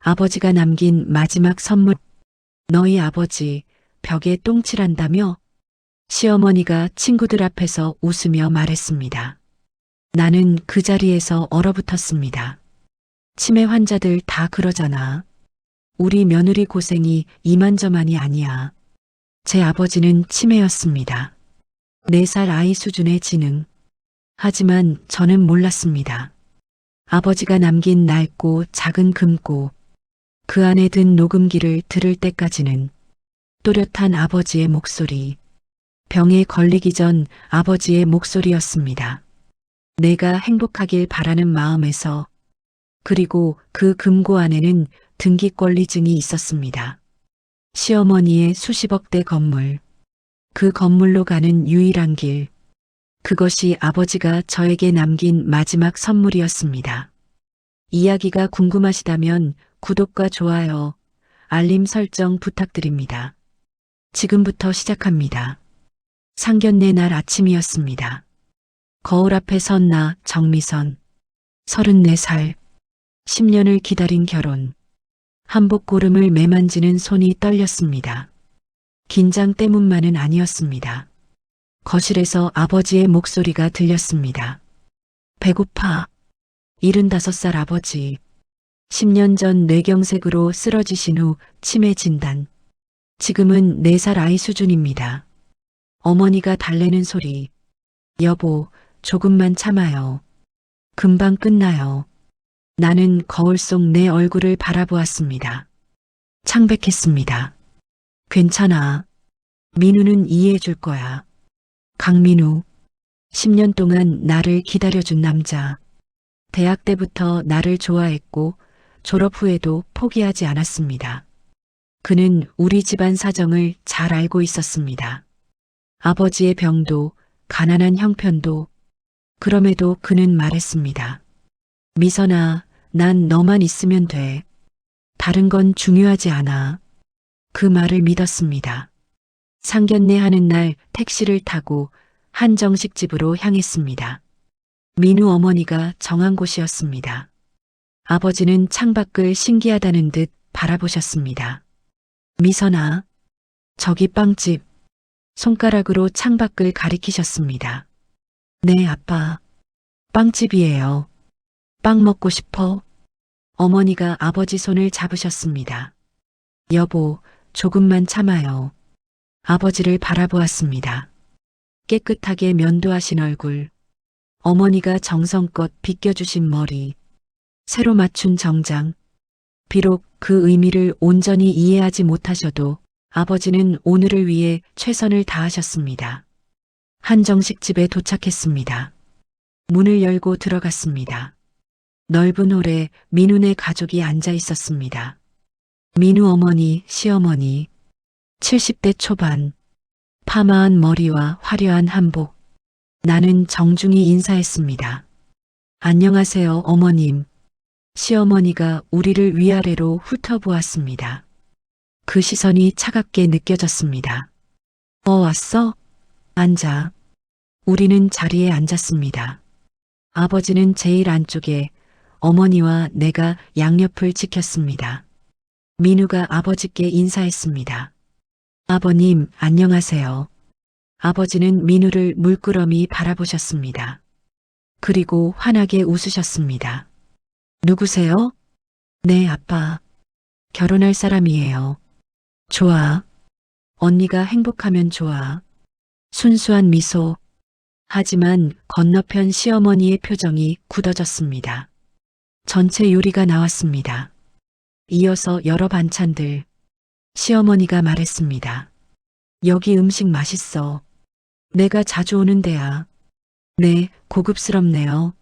아버지가 남긴 마지막 선물. 너희 아버지 벽에 똥칠한다며? 시어머니가 친구들 앞에서 웃으며 말했습니다. 나는 그 자리에서 얼어붙었습니다. 치매 환자들 다 그러잖아. 우리 며느리 고생이 이만저만이 아니야. 제 아버지는 치매였습니다. 4살 아이 수준의 지능. 하지만 저는 몰랐습니다. 아버지가 남긴 낡고 작은 금고, 그 안에 든 녹음기를 들을 때까지는 또렷한 아버지의 목소리, 병에 걸리기 전 아버지의 목소리였습니다. 내가 행복하길 바라는 마음에서, 그리고 그 금고 안에는 등기권리증이 있었습니다. 시어머니의 수십억대 건물, 그 건물로 가는 유일한 길, 그것이 아버지가 저에게 남긴 마지막 선물이었습니다. 이야기가 궁금하시다면 구독과 좋아요, 알림 설정 부탁드립니다. 지금부터 시작합니다. 상견례 날 아침이었습니다. 거울 앞에 선 나 정미선, 34살, 10년을 기다린 결혼. 한복 고름을 매만지는 손이 떨렸습니다. 긴장 때문만은 아니었습니다. 거실에서 아버지의 목소리가 들렸습니다. 배고파. 75살 아버지. 10년 전 뇌경색으로 쓰러지신 후 치매 진단. 지금은 4살 아이 수준입니다. 어머니가 달래는 소리. 여보, 조금만 참아요. 금방 끝나요. 나는 거울 속 내 얼굴을 바라보았습니다. 창백했습니다. 괜찮아. 민우는 이해해 줄 거야. 강민우. 10년 동안 나를 기다려준 남자. 대학 때부터 나를 좋아했고 졸업 후에도 포기하지 않았습니다. 그는 우리 집안 사정을 잘 알고 있었습니다. 아버지의 병도 가난한 형편도. 그럼에도 그는 말했습니다. 미선아, 난 너만 있으면 돼. 다른 건 중요하지 않아. 그 말을 믿었습니다. 상견례 하는 날 택시를 타고 한정식 집으로 향했습니다. 민우 어머니가 정한 곳이었습니다. 아버지는 창밖을 신기하다는 듯 바라보셨습니다. 미선아, 저기 빵집. 손가락으로 창밖을 가리키셨습니다. 네, 아빠. 빵집이에요. 빵 먹고 싶어? 어머니가 아버지 손을 잡으셨습니다. 여보, 조금만 참아요. 아버지를 바라보았습니다. 깨끗하게 면도하신 얼굴, 어머니가 정성껏 빗겨주신 머리, 새로 맞춘 정장. 비록 그 의미를 온전히 이해하지 못하셔도 아버지는 오늘을 위해 최선을 다하셨습니다. 한정식 집에 도착했습니다. 문을 열고 들어갔습니다. 넓은 홀에 민우네 가족이 앉아 있었습니다. 민우 어머니, 시어머니, 70대 초반, 파마한 머리와 화려한 한복. 나는 정중히 인사했습니다. 안녕하세요, 어머님. 시어머니가 우리를 위아래로 훑어보았습니다. 그 시선이 차갑게 느껴졌습니다. 왔어? 앉아. 우리는 자리에 앉았습니다. 아버지는 제일 안쪽에, 어머니와 내가 양옆을 지켰습니다. 민우가 아버지께 인사했습니다. 아버님, 안녕하세요. 아버지는 민우를 물끄러미 바라보셨습니다. 그리고 환하게 웃으셨습니다. 누구세요? 네, 아빠. 결혼할 사람이에요. 좋아. 언니가 행복하면 좋아. 순수한 미소. 하지만 건너편 시어머니의 표정이 굳어졌습니다. 전체 요리가 나왔습니다. 이어서 여러 반찬들. 시어머니가 말했습니다. 여기 음식 맛있어. 내가 자주 오는 데야. 네, 고급스럽네요.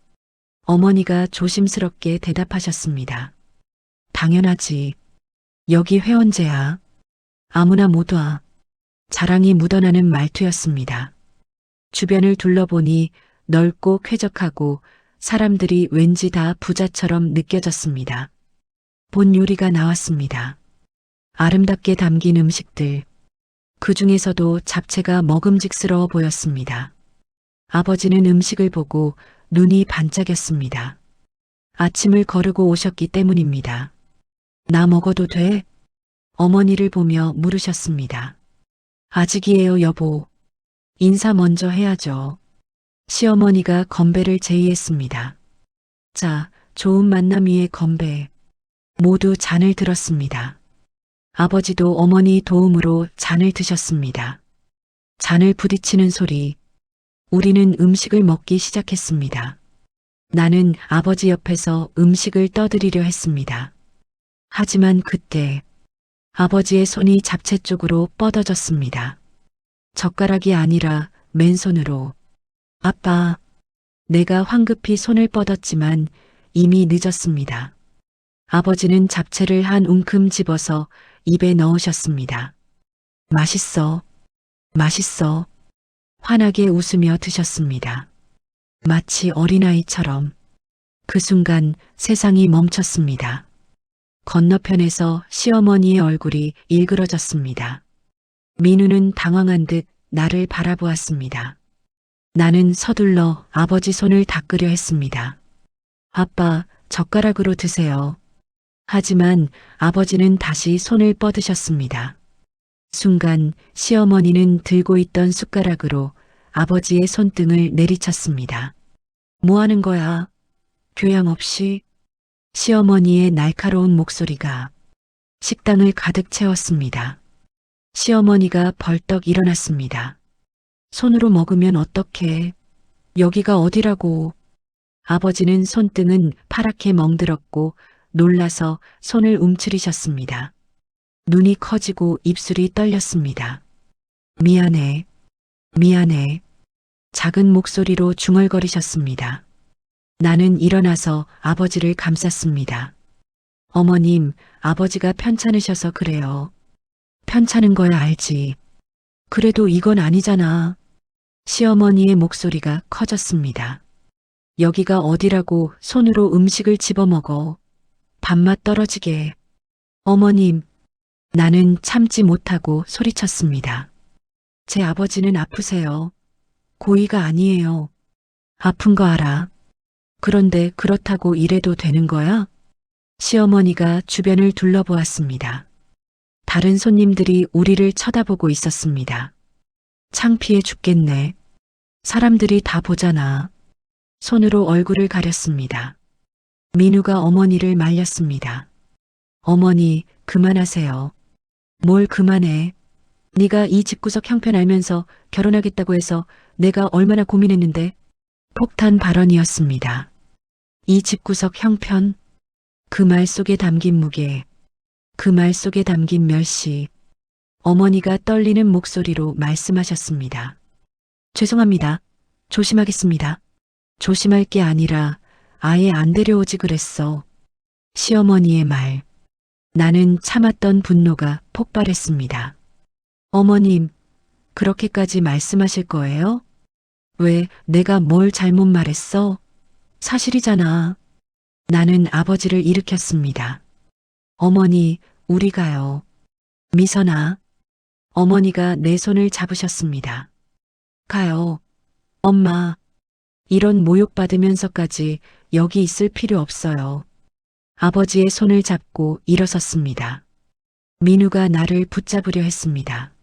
어머니가 조심스럽게 대답하셨습니다. 당연하지. 여기 회원제야. 아무나 못 와. 자랑이 묻어나는 말투였습니다. 주변을 둘러보니 넓고 쾌적하고 사람들이 왠지 다 부자처럼 느껴졌습니다. 본 요리가 나왔습니다. 아름답게 담긴 음식들. 그 중에서도 잡채가 먹음직스러워 보였습니다. 아버지는 음식을 보고 눈이 반짝였습니다. 아침을 거르고 오셨기 때문입니다. 나 먹어도 돼? 어머니를 보며 물으셨습니다. 아직이에요, 여보. 인사 먼저 해야죠. 시어머니가 건배를 제의했습니다. 자, 좋은 만남 위에 건배. 모두 잔을 들었습니다. 아버지도 어머니 도움으로 잔을 드셨습니다. 잔을 부딪히는 소리. 우리는 음식을 먹기 시작했습니다. 나는 아버지 옆에서 음식을 떠드리려 했습니다. 하지만 그때 아버지의 손이 잡채 쪽으로 뻗어졌습니다. 젓가락이 아니라 맨손으로. 아빠, 내가 황급히 손을 뻗었지만 이미 늦었습니다. 아버지는 잡채를 한 움큼 집어서 입에 넣으셨습니다. 맛있어, 맛있어. 환하게 웃으며 드셨습니다. 마치 어린아이처럼. 그 순간 세상이 멈췄습니다. 건너편에서 시어머니의 얼굴이 일그러졌습니다. 민우는 당황한 듯 나를 바라보았습니다. 나는 서둘러 아버지 손을 닦으려 했습니다. 아빠, 젓가락으로 드세요. 하지만 아버지는 다시 손을 뻗으셨습니다. 순간 시어머니는 들고 있던 숟가락으로 아버지의 손등을 내리쳤습니다. 뭐 하는 거야? 교양 없이? 시어머니의 날카로운 목소리가 식당을 가득 채웠습니다. 시어머니가 벌떡 일어났습니다. 손으로 먹으면 어떡해? 여기가 어디라고? 아버지는 손등은 파랗게 멍들었고 놀라서 손을 움츠리셨습니다. 눈이 커지고 입술이 떨렸습니다. 미안해, 미안해. 작은 목소리로 중얼거리셨습니다. 나는 일어나서 아버지를 감쌌습니다. 어머님, 아버지가 편찮으셔서 그래요. 편찮은 거야 알지. 그래도 이건 아니잖아. 시어머니의 목소리가 커졌습니다. 여기가 어디라고 손으로 음식을 집어먹어. 밥맛 떨어지게. 어머님, 나는 참지 못하고 소리쳤습니다. 제 아버지는 아프세요. 고의가 아니에요. 아픈 거 알아. 그런데 그렇다고 이래도 되는 거야? 시어머니가 주변을 둘러보았습니다. 다른 손님들이 우리를 쳐다보고 있었습니다. 창피해 죽겠네. 사람들이 다 보잖아. 손으로 얼굴을 가렸습니다. 민우가 어머니를 말렸습니다. 어머니, 그만하세요. 뭘 그만해. 네가 이 집구석 형편 알면서 결혼하겠다고 해서 내가 얼마나 고민했는데. 폭탄 발언이었습니다. 이 집구석 형편? 그 말 속에 담긴 무게, 그 말 속에 담긴 멸시. 어머니가 떨리는 목소리로 말씀하셨습니다. 죄송합니다. 조심하겠습니다. 조심할 게 아니라 아예 안 데려오지 그랬어. 시어머니의 말. 나는 참았던 분노가 폭발했습니다. 어머님, 그렇게까지 말씀하실 거예요? 왜 내가 뭘 잘못 말했어? 사실이잖아. 나는 아버지를 일으켰습니다. 어머니, 우리 가요. 미선아. 어머니가 내 손을 잡으셨습니다. 가요. 엄마. 이런 모욕받으면서까지 여기 있을 필요 없어요. 아버지의 손을 잡고 일어섰습니다. 민우가 나를 붙잡으려 했습니다.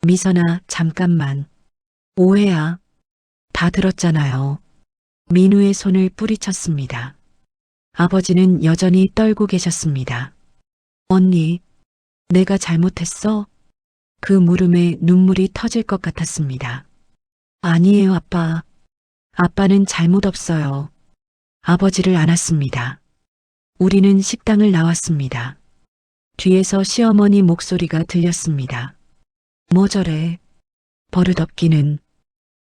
미선아, 잠깐만. 오해야. 다 들었잖아요. 민우의 손을 뿌리쳤습니다. 아버지는 여전히 떨고 계셨습니다. 언니, 내가 잘못했어? 그 물음에 눈물이 터질 것 같았습니다. 아니에요, 아빠. 아빠는 잘못 없어요. 아버지를 안았습니다. 우리는 식당을 나왔습니다. 뒤에서 시어머니 목소리가 들렸습니다. 뭐 저래? 버릇없기는.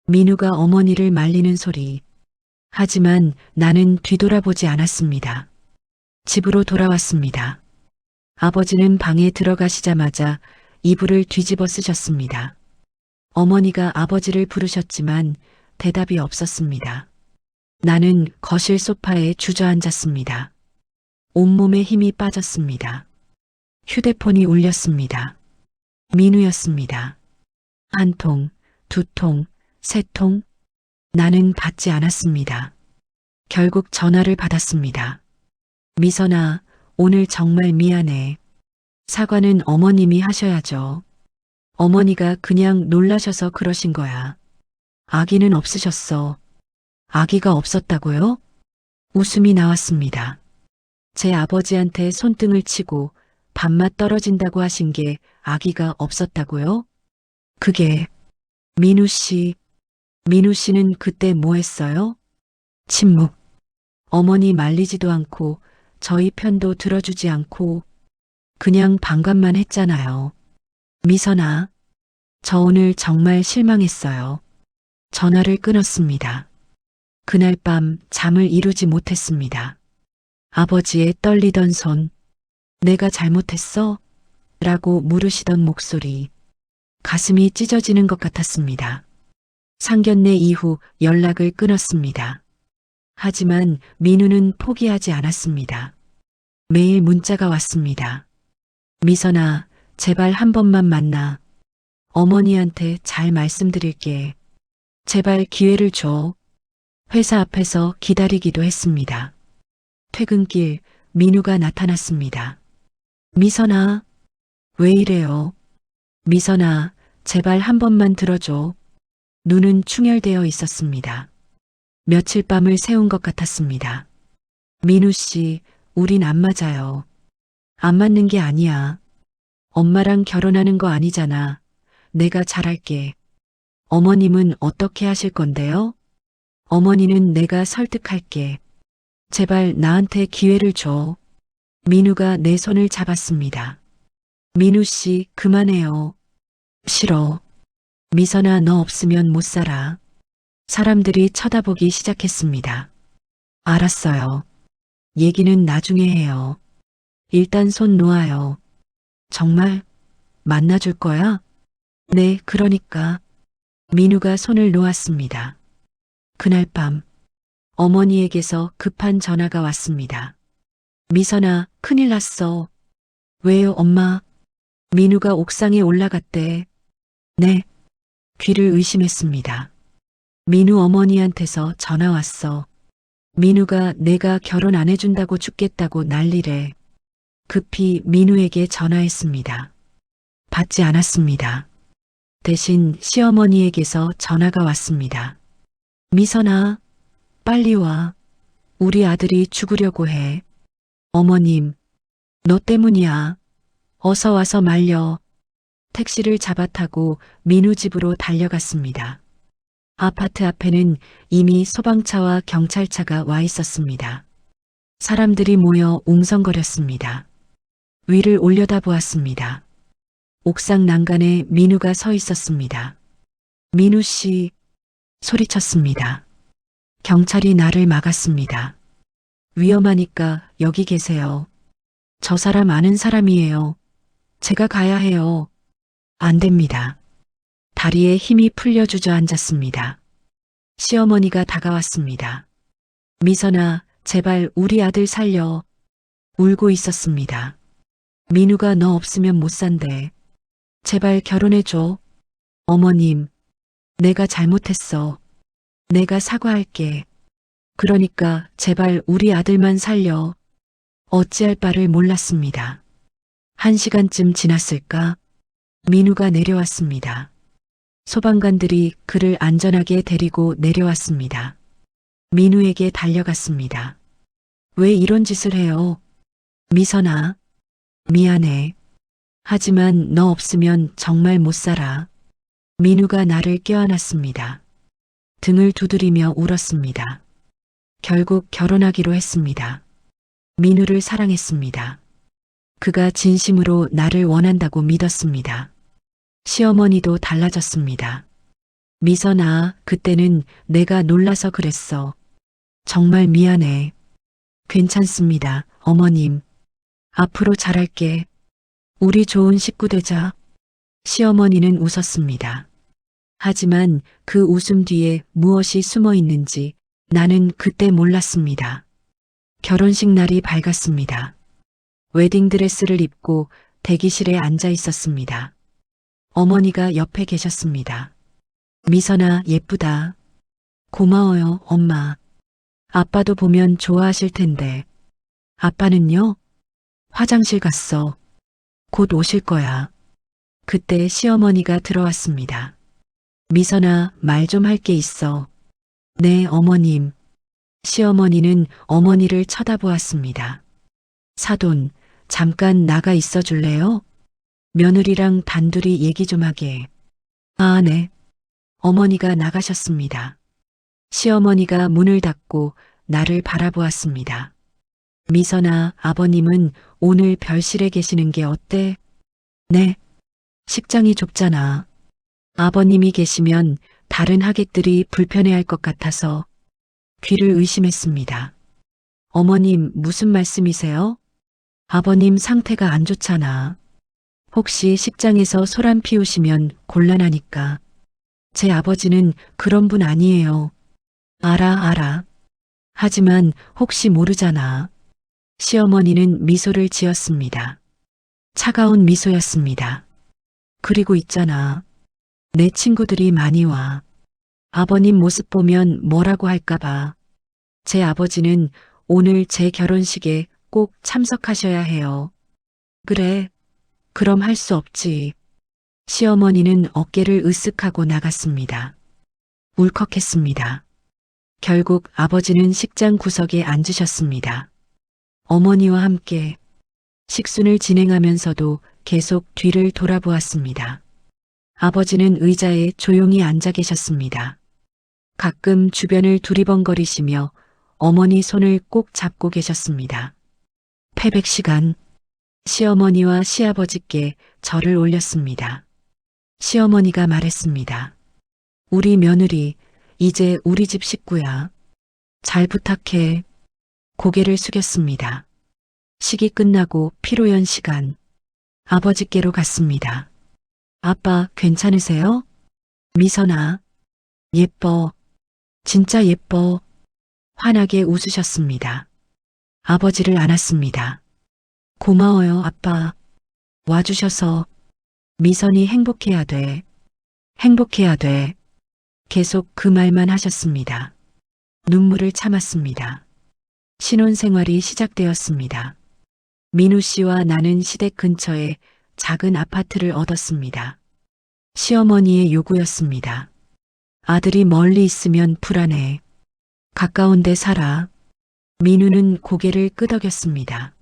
민우가 어머니를 말리는 소리. 하지만 나는 뒤돌아보지 않았습니다. 집으로 돌아왔습니다. 아버지는 방에 들어가시자마자 이불을 뒤집어 쓰셨습니다. 어머니가 아버지를 부르셨지만 대답이 없었습니다. 나는 거실 소파에 주저앉았습니다. 온몸에 힘이 빠졌습니다. 휴대폰이 울렸습니다. 민우였습니다. 한 통, 두 통, 세 통. 나는 받지 않았습니다. 결국 전화를 받았습니다. 미선아, 오늘 정말 미안해. 사과는 어머님이 하셔야죠. 어머니가 그냥 놀라셔서 그러신 거야. 아기는 없으셨어. 아기가 없었다고요? 웃음이 나왔습니다. 제 아버지한테 손등을 치고 밥맛 떨어진다고 하신 게 아기가 없었다고요? 그게 민우 씨, 민우 씨는 그때 뭐 했어요? 침묵. 어머니 말리지도 않고 저희 편도 들어주지 않고 그냥 반감만 했잖아요. 미선아, 저 오늘 정말 실망했어요. 전화를 끊었습니다. 그날 밤 잠을 이루지 못했습니다. 아버지의 떨리던 손, 내가 잘못했어? 라고 물으시던 목소리, 가슴이 찢어지는 것 같았습니다. 상견례 이후 연락을 끊었습니다. 하지만 민우는 포기하지 않았습니다. 매일 문자가 왔습니다. 미선아, 제발 한 번만 만나. 어머니한테 잘 말씀드릴게. 제발 기회를 줘. 회사 앞에서 기다리기도 했습니다. 퇴근길 민우가 나타났습니다. 미선아, 왜 이래요? 미선아, 제발 한 번만 들어줘. 눈은 충혈되어 있었습니다. 며칠 밤을 새운 것 같았습니다. 민우 씨, 우린 안 맞아요. 안 맞는 게 아니야. 엄마랑 결혼하는 거 아니잖아. 내가 잘할게. 어머님은 어떻게 하실 건데요? 어머니는 내가 설득할게. 제발 나한테 기회를 줘. 민우가 내 손을 잡았습니다. 민우 씨, 그만해요. 싫어. 미선아, 너 없으면 못 살아. 사람들이 쳐다보기 시작했습니다. 알았어요. 얘기는 나중에 해요. 일단 손 놓아요. 정말 만나줄 거야? 네, 그러니까. 민우가 손을 놓았습니다. 그날 밤 어머니에게서 급한 전화가 왔습니다. 미선아, 큰일 났어. 왜요, 엄마? 민우가 옥상에 올라갔대. 네. 귀를 의심했습니다. 민우 어머니한테서 전화 왔어. 민우가 내가 결혼 안 해준다고 죽겠다고 난리래. 급히 민우에게 전화했습니다. 받지 않았습니다. 대신 시어머니에게서 전화가 왔습니다. 미선아, 빨리 와. 우리 아들이 죽으려고 해. 어머님, 너 때문이야. 어서 와서 말려. 택시를 잡아 타고 민우 집으로 달려갔습니다. 아파트 앞에는 이미 소방차와 경찰차가 와 있었습니다. 사람들이 모여 웅성거렸습니다. 위를 올려다보았습니다. 옥상 난간에 민우가 서 있었습니다. 민우 씨, 소리쳤습니다. 경찰이 나를 막았습니다. 위험하니까 여기 계세요. 저 사람 아는 사람이에요. 제가 가야 해요. 안 됩니다. 다리에 힘이 풀려 주저앉았습니다. 시어머니가 다가왔습니다. 미선아, 제발 우리 아들 살려. 울고 있었습니다. 민우가 너 없으면 못 산대. 제발 결혼해줘. 어머님, 내가 잘못했어. 내가 사과할게. 그러니까 제발 우리 아들만 살려. 어찌할 바를 몰랐습니다. 1시간쯤 지났을까? 민우가 내려왔습니다. 소방관들이 그를 안전하게 데리고 내려왔습니다. 민우에게 달려갔습니다. 왜 이런 짓을 해요? 미선아, 미안해. 하지만 너 없으면 정말 못 살아. 민우가 나를 껴안았습니다. 등을 두드리며 울었습니다. 결국 결혼하기로 했습니다. 민우를 사랑했습니다. 그가 진심으로 나를 원한다고 믿었습니다. 시어머니도 달라졌습니다. 미선아, 그때는 내가 놀라서 그랬어. 정말 미안해. 괜찮습니다, 어머님. 앞으로 잘할게. 우리 좋은 식구 되자. 시어머니는 웃었습니다. 하지만 그 웃음 뒤에 무엇이 숨어 있는지 나는 그때 몰랐습니다. 결혼식 날이 밝았습니다. 웨딩드레스를 입고 대기실에 앉아 있었습니다. 어머니가 옆에 계셨습니다. 미선아, 예쁘다. 고마워요, 엄마. 아빠도 보면 좋아하실 텐데. 아빠는요? 화장실 갔어. 곧 오실 거야. 그때 시어머니가 들어왔습니다. 미선아, 말 좀 할 게 있어. 네, 어머님. 시어머니는 어머니를 쳐다보았습니다. 사돈, 잠깐 나가 있어 줄래요? 며느리랑 단둘이 얘기 좀 하게. 아, 네. 어머니가 나가셨습니다. 시어머니가 문을 닫고 나를 바라보았습니다. 미선아, 아버님은 오늘 별실에 계시는 게 어때? 네. 식장이 좁잖아. 아버님이 계시면 다른 하객들이 불편해할 것 같아서 귀를 의심했습니다. 어머님, 무슨 말씀이세요? 아버님 상태가 안 좋잖아. 혹시 식장에서 소란 피우시면 곤란하니까. 제 아버지는 그런 분 아니에요. 알아. 하지만 혹시 모르잖아. 시어머니는 미소를 지었습니다. 차가운 미소였습니다. 그리고 있잖아. 내 친구들이 많이 와. 아버님 모습 보면 뭐라고 할까봐. 제 아버지는 오늘 제 결혼식에 꼭 참석하셔야 해요. 그래, 그럼 할 수 없지. 시어머니는 어깨를 으쓱하고 나갔습니다. 울컥했습니다. 결국 아버지는 식장 구석에 앉으셨습니다. 어머니와 함께 식순을 진행하면서도 계속 뒤를 돌아보았습니다. 아버지는 의자에 조용히 앉아 계셨습니다. 가끔 주변을 두리번거리시며 어머니 손을 꼭 잡고 계셨습니다. 패백 시간, 시어머니와 시아버지께 절을 올렸습니다. 시어머니가 말했습니다. 우리 며느리, 이제 우리 집 식구야. 잘 부탁해. 고개를 숙였습니다. 식이 끝나고 피로연 시간. 아버지께로 갔습니다. 아빠, 괜찮으세요? 미선아. 예뻐. 진짜 예뻐. 환하게 웃으셨습니다. 아버지를 안았습니다. 고마워요, 아빠. 와주셔서. 미선이 행복해야 돼. 행복해야 돼. 계속 그 말만 하셨습니다. 눈물을 참았습니다. 신혼생활이 시작되었습니다. 민우 씨와 나는 시댁 근처에 작은 아파트를 얻었습니다. 시어머니의 요구였습니다. 아들이 멀리 있으면 불안해. 가까운 데 살아. 민우는 고개를 끄덕였습니다.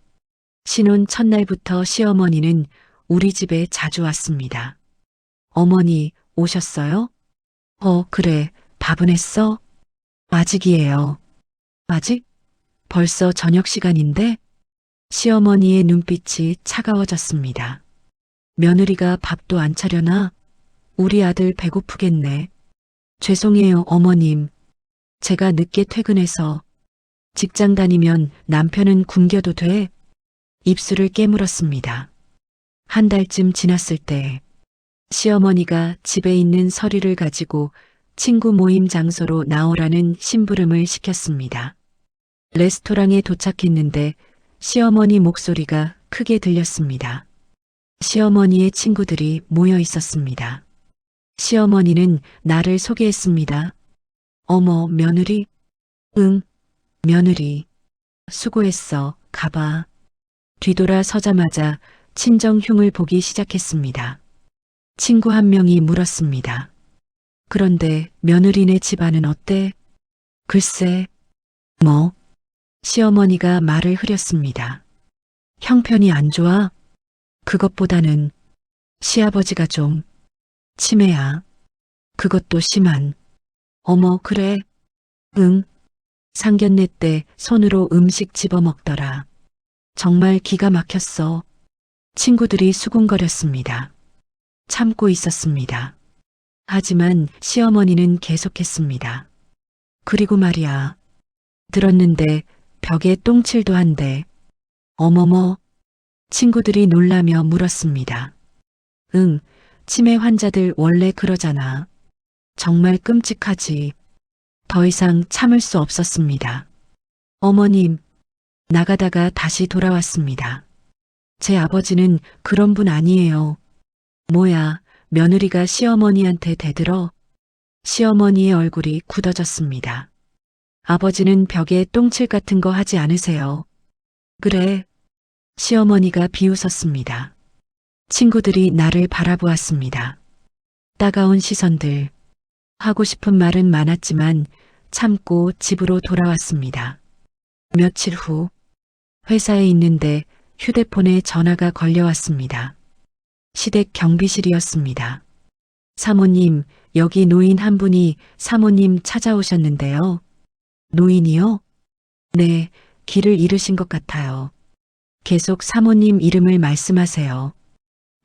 신혼 첫날부터 시어머니는 우리 집에 자주 왔습니다. 어머니, 오셨어요? 그래. 밥은 했어? 아직이에요. 아직? 벌써 저녁 시간인데? 시어머니의 눈빛이 차가워졌습니다. 며느리가 밥도 안 차려나? 우리 아들 배고프겠네. 죄송해요, 어머님. 제가 늦게 퇴근해서 직장 다니면 남편은 굶겨도 돼? 입술을 깨물었습니다. 한 달쯤 지났을 때 시어머니가 집에 있는 서류를 가지고 친구 모임 장소로 나오라는 심부름을 시켰습니다. 레스토랑에 도착했는데 시어머니 목소리가 크게 들렸습니다. 시어머니의 친구들이 모여 있었습니다. 시어머니는 나를 소개했습니다. 어머, 며느리? 응, 며느리. 수고했어, 가봐. 뒤돌아 서자마자 친정 흉을 보기 시작했습니다. 친구 한 명이 물었습니다. 그런데 며느리네 집안은 어때? 글쎄, 뭐? 시어머니가 말을 흐렸습니다. 형편이 안 좋아? 그것보다는 시아버지가 좀 치매야. 그것도 심한. 어머, 그래? 응. 상견례 때 손으로 음식 집어먹더라. 정말 기가 막혔어. 친구들이 수군거렸습니다. 참고 있었습니다. 하지만 시어머니는 계속했습니다. 그리고 말이야. 들었는데 벽에 똥칠도 한대. 어머머. 친구들이 놀라며 물었습니다. 응, 치매 환자들 원래 그러잖아. 정말 끔찍하지. 더 이상 참을 수 없었습니다. 어머님, 나가다가 다시 돌아왔습니다. 제 아버지는 그런 분 아니에요. 뭐야, 며느리가 시어머니한테 대들어? 시어머니의 얼굴이 굳어졌습니다. 아버지는 벽에 똥칠 같은 거 하지 않으세요. 그래, 시어머니가 비웃었습니다. 친구들이 나를 바라보았습니다. 따가운 시선들. 하고 싶은 말은 많았지만 참고 집으로 돌아왔습니다. 며칠 후 회사에 있는데 휴대폰에 전화가 걸려왔습니다. 시댁 경비실이었습니다. 사모님, 여기 노인 한 분이 사모님 찾아오셨는데요. 노인이요? 네, 길을 잃으신 것 같아요. 계속 사모님 이름을 말씀하세요.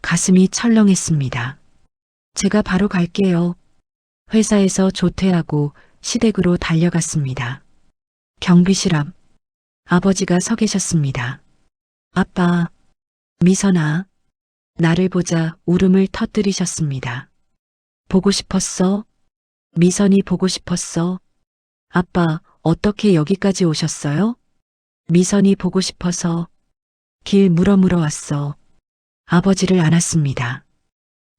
가슴이 철렁했습니다. 제가 바로 갈게요. 회사에서 조퇴하고 시댁으로 달려갔습니다. 경비실 앞 아버지가 서 계셨습니다. 아빠, 미선아, 나를 보자 울음을 터뜨리셨습니다. 보고 싶었어? 미선이 보고 싶었어? 아빠, 어떻게 여기까지 오셨어요? 미선이 보고 싶어서 길 물어물어 왔어. 아버지를 안았습니다.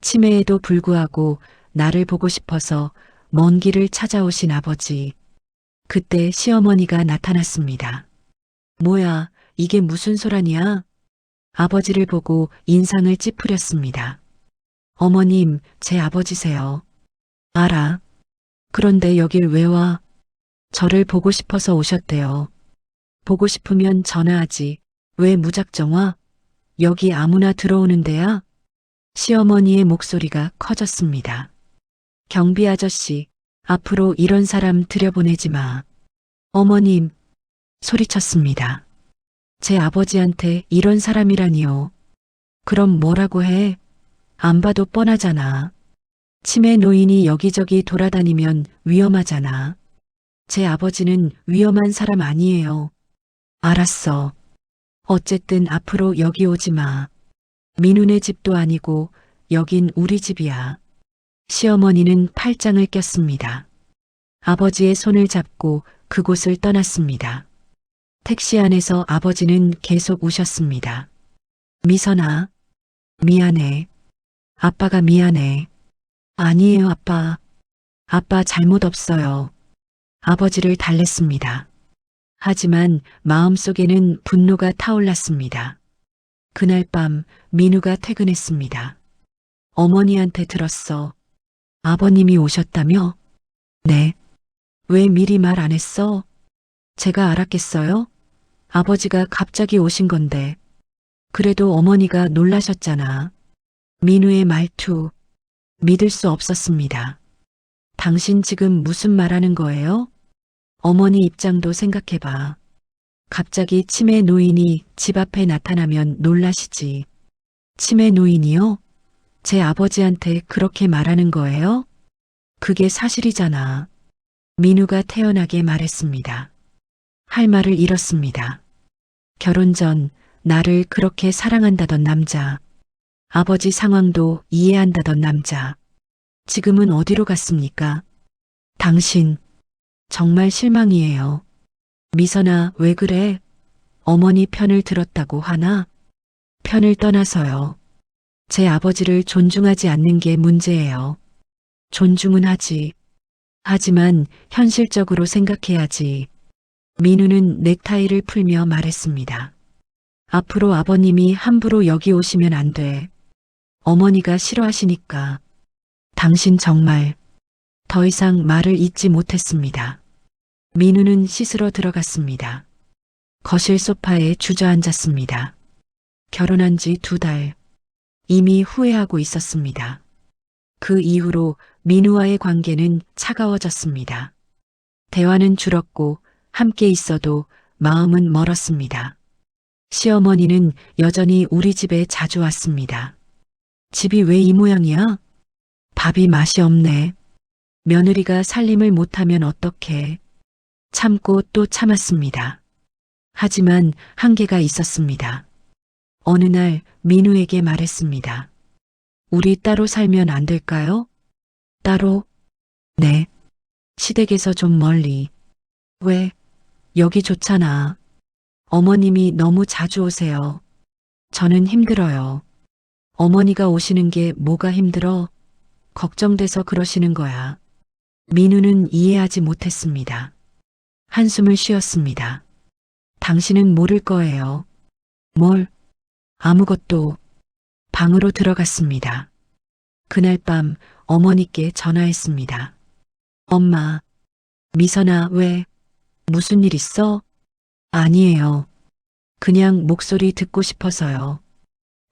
치매에도 불구하고 나를 보고 싶어서 먼 길을 찾아오신 아버지. 그때 시어머니가 나타났습니다. 뭐야, 이게 무슨 소란이야? 아버지를 보고 인상을 찌푸렸습니다. 어머님, 제 아버지세요. 알아. 그런데 여길 왜 와? 저를 보고 싶어서 오셨대요. 보고 싶으면 전화하지. 왜 무작정 와? 여기 아무나 들어오는 데야? 시어머니의 목소리가 커졌습니다. 경비 아저씨, 앞으로 이런 사람 들여보내지 마. 어머님, 소리쳤습니다. 제 아버지한테 이런 사람이라니요. 그럼 뭐라고 해? 안 봐도 뻔하잖아. 치매 노인이 여기저기 돌아다니면 위험하잖아. 제 아버지는 위험한 사람 아니에요. 알았어. 어쨌든 앞으로 여기 오지 마. 민훈의 집도 아니고 여긴 우리 집이야. 시어머니는 팔짱을 꼈습니다. 아버지의 손을 잡고 그곳을 떠났습니다. 택시 안에서 아버지는 계속 우셨습니다. 미선아, 미안해. 아빠가 미안해. 아니에요, 아빠. 아빠 잘못 없어요. 아버지를 달랬습니다. 하지만 마음속에는 분노가 타올랐습니다. 그날 밤 민우가 퇴근했습니다. 어머니한테 들었어. 아버님이 오셨다며? 네. 왜 미리 말 안 했어? 제가 알았겠어요? 아버지가 갑자기 오신 건데. 그래도 어머니가 놀라셨잖아. 민우의 말투, 믿을 수 없었습니다. 당신 지금 무슨 말하는 거예요? 어머니 입장도 생각해봐. 갑자기 치매 노인이 집 앞에 나타나면 놀라시지. 치매 노인이요? 제 아버지한테 그렇게 말하는 거예요? 그게 사실이잖아. 민우가 태연하게 말했습니다. 할 말을 잃었습니다. 결혼 전 나를 그렇게 사랑한다던 남자. 아버지 상황도 이해한다던 남자. 지금은 어디로 갔습니까? 당신, 정말 실망이에요. 미선아, 왜 그래? 어머니 편을 들었다고 하나? 편을 떠나서요. 제 아버지를 존중하지 않는 게 문제예요. 존중은 하지. 하지만 현실적으로 생각해야지. 민우는 넥타이를 풀며 말했습니다. 앞으로 아버님이 함부로 여기 오시면 안 돼. 어머니가 싫어하시니까. 당신 정말 더 이상 말을 잇지 못했습니다. 민우는 씻으러 들어갔습니다. 거실 소파에 주저앉았습니다. 결혼한 지 2달. 이미 후회하고 있었습니다. 그 이후로 민우와의 관계는 차가워졌습니다. 대화는 줄었고 함께 있어도 마음은 멀었습니다. 시어머니는 여전히 우리 집에 자주 왔습니다. 집이 왜 이 모양이야? 밥이 맛이 없네. 며느리가 살림을 못하면 어떡해. 참고 또 참았습니다. 하지만 한계가 있었습니다. 어느 날 민우에게 말했습니다. 우리 따로 살면 안 될까요? 따로? 네. 시댁에서 좀 멀리. 왜? 여기 좋잖아. 어머님이 너무 자주 오세요. 저는 힘들어요. 어머니가 오시는 게 뭐가 힘들어? 걱정돼서 그러시는 거야. 민우는 이해하지 못했습니다. 한숨을 쉬었습니다. 당신은 모를 거예요. 뭘? 아무것도 방으로 들어갔습니다. 그날 밤 어머니께 전화했습니다. 엄마, 미선아, 왜? 무슨 일 있어? 아니에요. 그냥 목소리 듣고 싶어서요.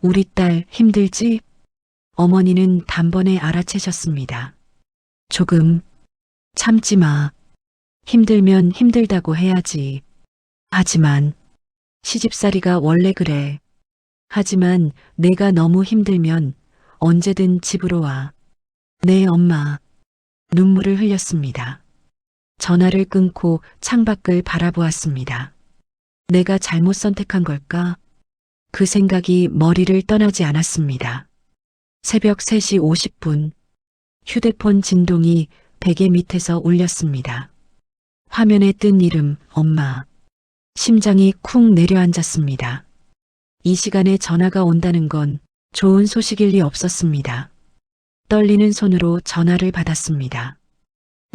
우리 딸 힘들지? 어머니는 단번에 알아채셨습니다. 조금 참지 마. 힘들면 힘들다고 해야지. 하지만 시집살이가 원래 그래. 하지만 내가 너무 힘들면 언제든 집으로 와. 네, 엄마. 눈물을 흘렸습니다. 전화를 끊고 창밖을 바라보았습니다. 내가 잘못 선택한 걸까? 그 생각이 머리를 떠나지 않았습니다. 새벽 3시 50분, 휴대폰 진동이 베개 밑에서 울렸습니다. 화면에 뜬 이름, 엄마. 심장이 쿵 내려앉았습니다. 이 시간에 전화가 온다는 건 좋은 소식일 리 없었습니다. 떨리는 손으로 전화를 받았습니다.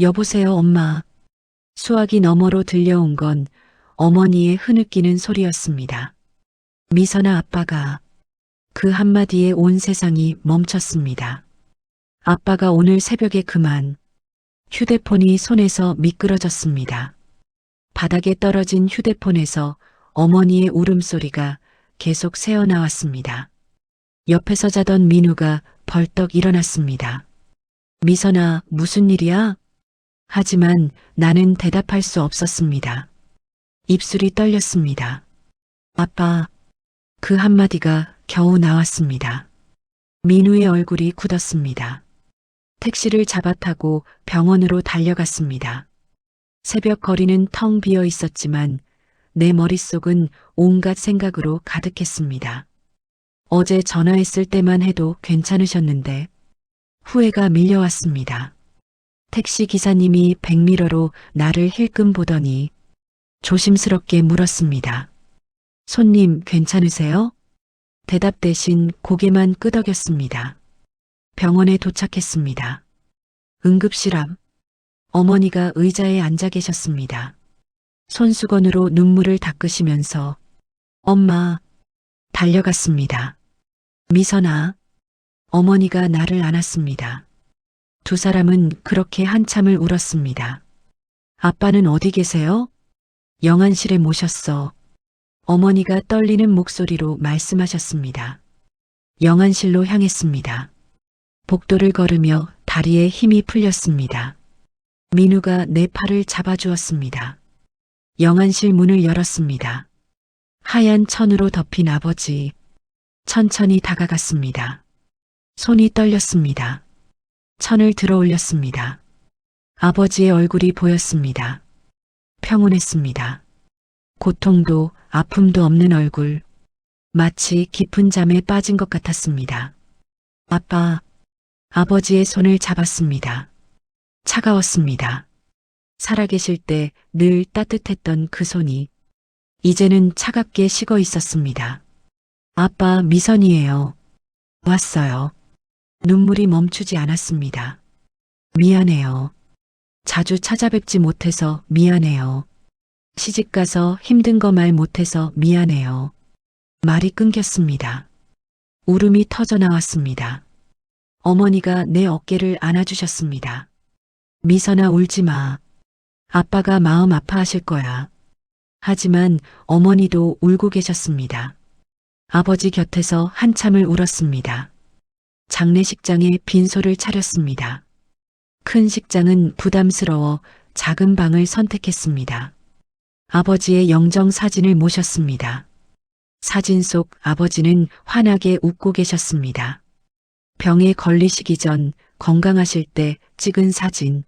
여보세요, 엄마. 수화기 너머로 들려온 건 어머니의 흐느끼는 소리였습니다. 미선아, 아빠가. 그 한마디에 온 세상이 멈췄습니다. 아빠가 오늘 새벽에 그만. 휴대폰이 손에서 미끄러졌습니다. 바닥에 떨어진 휴대폰에서 어머니의 울음소리가 계속 새어나왔습니다. 옆에서 자던 민우가 벌떡 일어났습니다. 미선아, 무슨 일이야? 하지만 나는 대답할 수 없었습니다. 입술이 떨렸습니다. 아빠, 그 한마디가 겨우 나왔습니다. 민우의 얼굴이 굳었습니다. 택시를 잡아타고 병원으로 달려갔습니다. 새벽 거리는 텅 비어 있었지만 내 머릿속은 온갖 생각으로 가득했습니다. 어제 전화했을 때만 해도 괜찮으셨는데 후회가 밀려왔습니다. 택시 기사님이 백미러로 나를 힐끔 보더니 조심스럽게 물었습니다. 손님 괜찮으세요? 대답 대신 고개만 끄덕였습니다. 병원에 도착했습니다. 응급실 앞. 어머니가 의자에 앉아 계셨습니다. 손수건으로 눈물을 닦으시면서 엄마, 달려갔습니다. 미선아. 어머니가 나를 안았습니다. 두 사람은 그렇게 한참을 울었습니다. 아빠는 어디 계세요? 영안실에 모셨어. 어머니가 떨리는 목소리로 말씀하셨습니다. 영안실로 향했습니다. 복도를 걸으며 다리에 힘이 풀렸습니다. 민우가 내 팔을 잡아주었습니다. 영안실 문을 열었습니다. 하얀 천으로 덮인 아버지. 천천히 다가갔습니다. 손이 떨렸습니다. 천을 들어 올렸습니다. 아버지의 얼굴이 보였습니다. 평온했습니다. 고통도 아픔도 없는 얼굴. 마치 깊은 잠에 빠진 것 같았습니다. 아빠, 아버지의 손을 잡았습니다. 차가웠습니다. 살아계실 때 늘 따뜻했던 그 손이 이제는 차갑게 식어 있었습니다. 아빠, 미선이에요. 왔어요. 눈물이 멈추지 않았습니다. 미안해요. 자주 찾아뵙지 못해서 미안해요. 시집가서 힘든 거 말 못해서 미안해요. 말이 끊겼습니다. 울음이 터져 나왔습니다. 어머니가 내 어깨를 안아주셨습니다. 미선아, 울지 마. 아빠가 마음 아파하실 거야. 하지만 어머니도 울고 계셨습니다. 아버지 곁에서 한참을 울었습니다. 장례식장에 빈소를 차렸습니다. 큰 식장은 부담스러워 작은 방을 선택했습니다. 아버지의 영정 사진을 모셨습니다. 사진 속 아버지는 환하게 웃고 계셨습니다. 병에 걸리시기 전 건강하실 때 찍은 사진.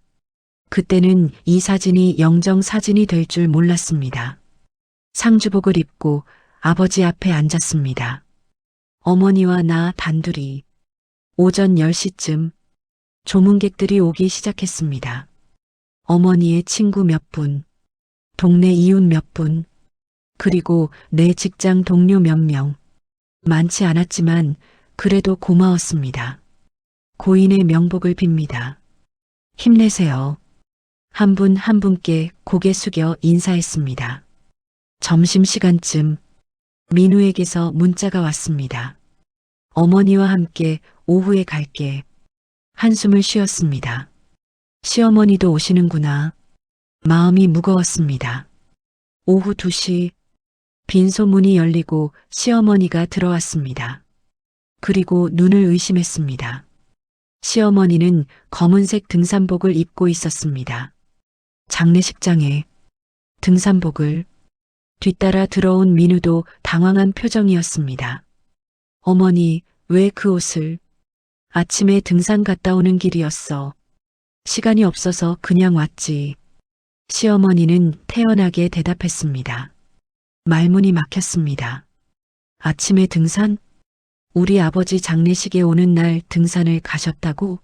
그때는 이 사진이 영정 사진이 될 줄 몰랐습니다. 상주복을 입고 아버지 앞에 앉았습니다. 어머니와 나 단둘이. 오전 10시쯤 조문객들이 오기 시작했습니다. 어머니의 친구 몇 분, 동네 이웃 몇 분, 그리고 내 직장 동료 몇 명. 많지 않았지만 그래도 고마웠습니다. 고인의 명복을 빕니다. 힘내세요. 한 분 한 분께 고개 숙여 인사했습니다. 점심시간쯤 민우에게서 문자가 왔습니다. 어머니와 함께 오후에 갈게. 한숨을 쉬었습니다. 시어머니도 오시는구나. 마음이 무거웠습니다. 오후 2시 빈소문이 열리고 시어머니가 들어왔습니다. 그리고 눈을 의심했습니다. 시어머니는 검은색 등산복을 입고 있었습니다. 장례식장에 등산복을 뒤따라 들어온 민우도 당황한 표정이었습니다. 어머니, 왜 그 옷을? 아침에 등산 갔다 오는 길이었어. 시간이 없어서 그냥 왔지. 시어머니는 태연하게 대답했습니다. 말문이 막혔습니다. 아침에 등산? 우리 아버지 장례식에 오는 날 등산을 가셨다고?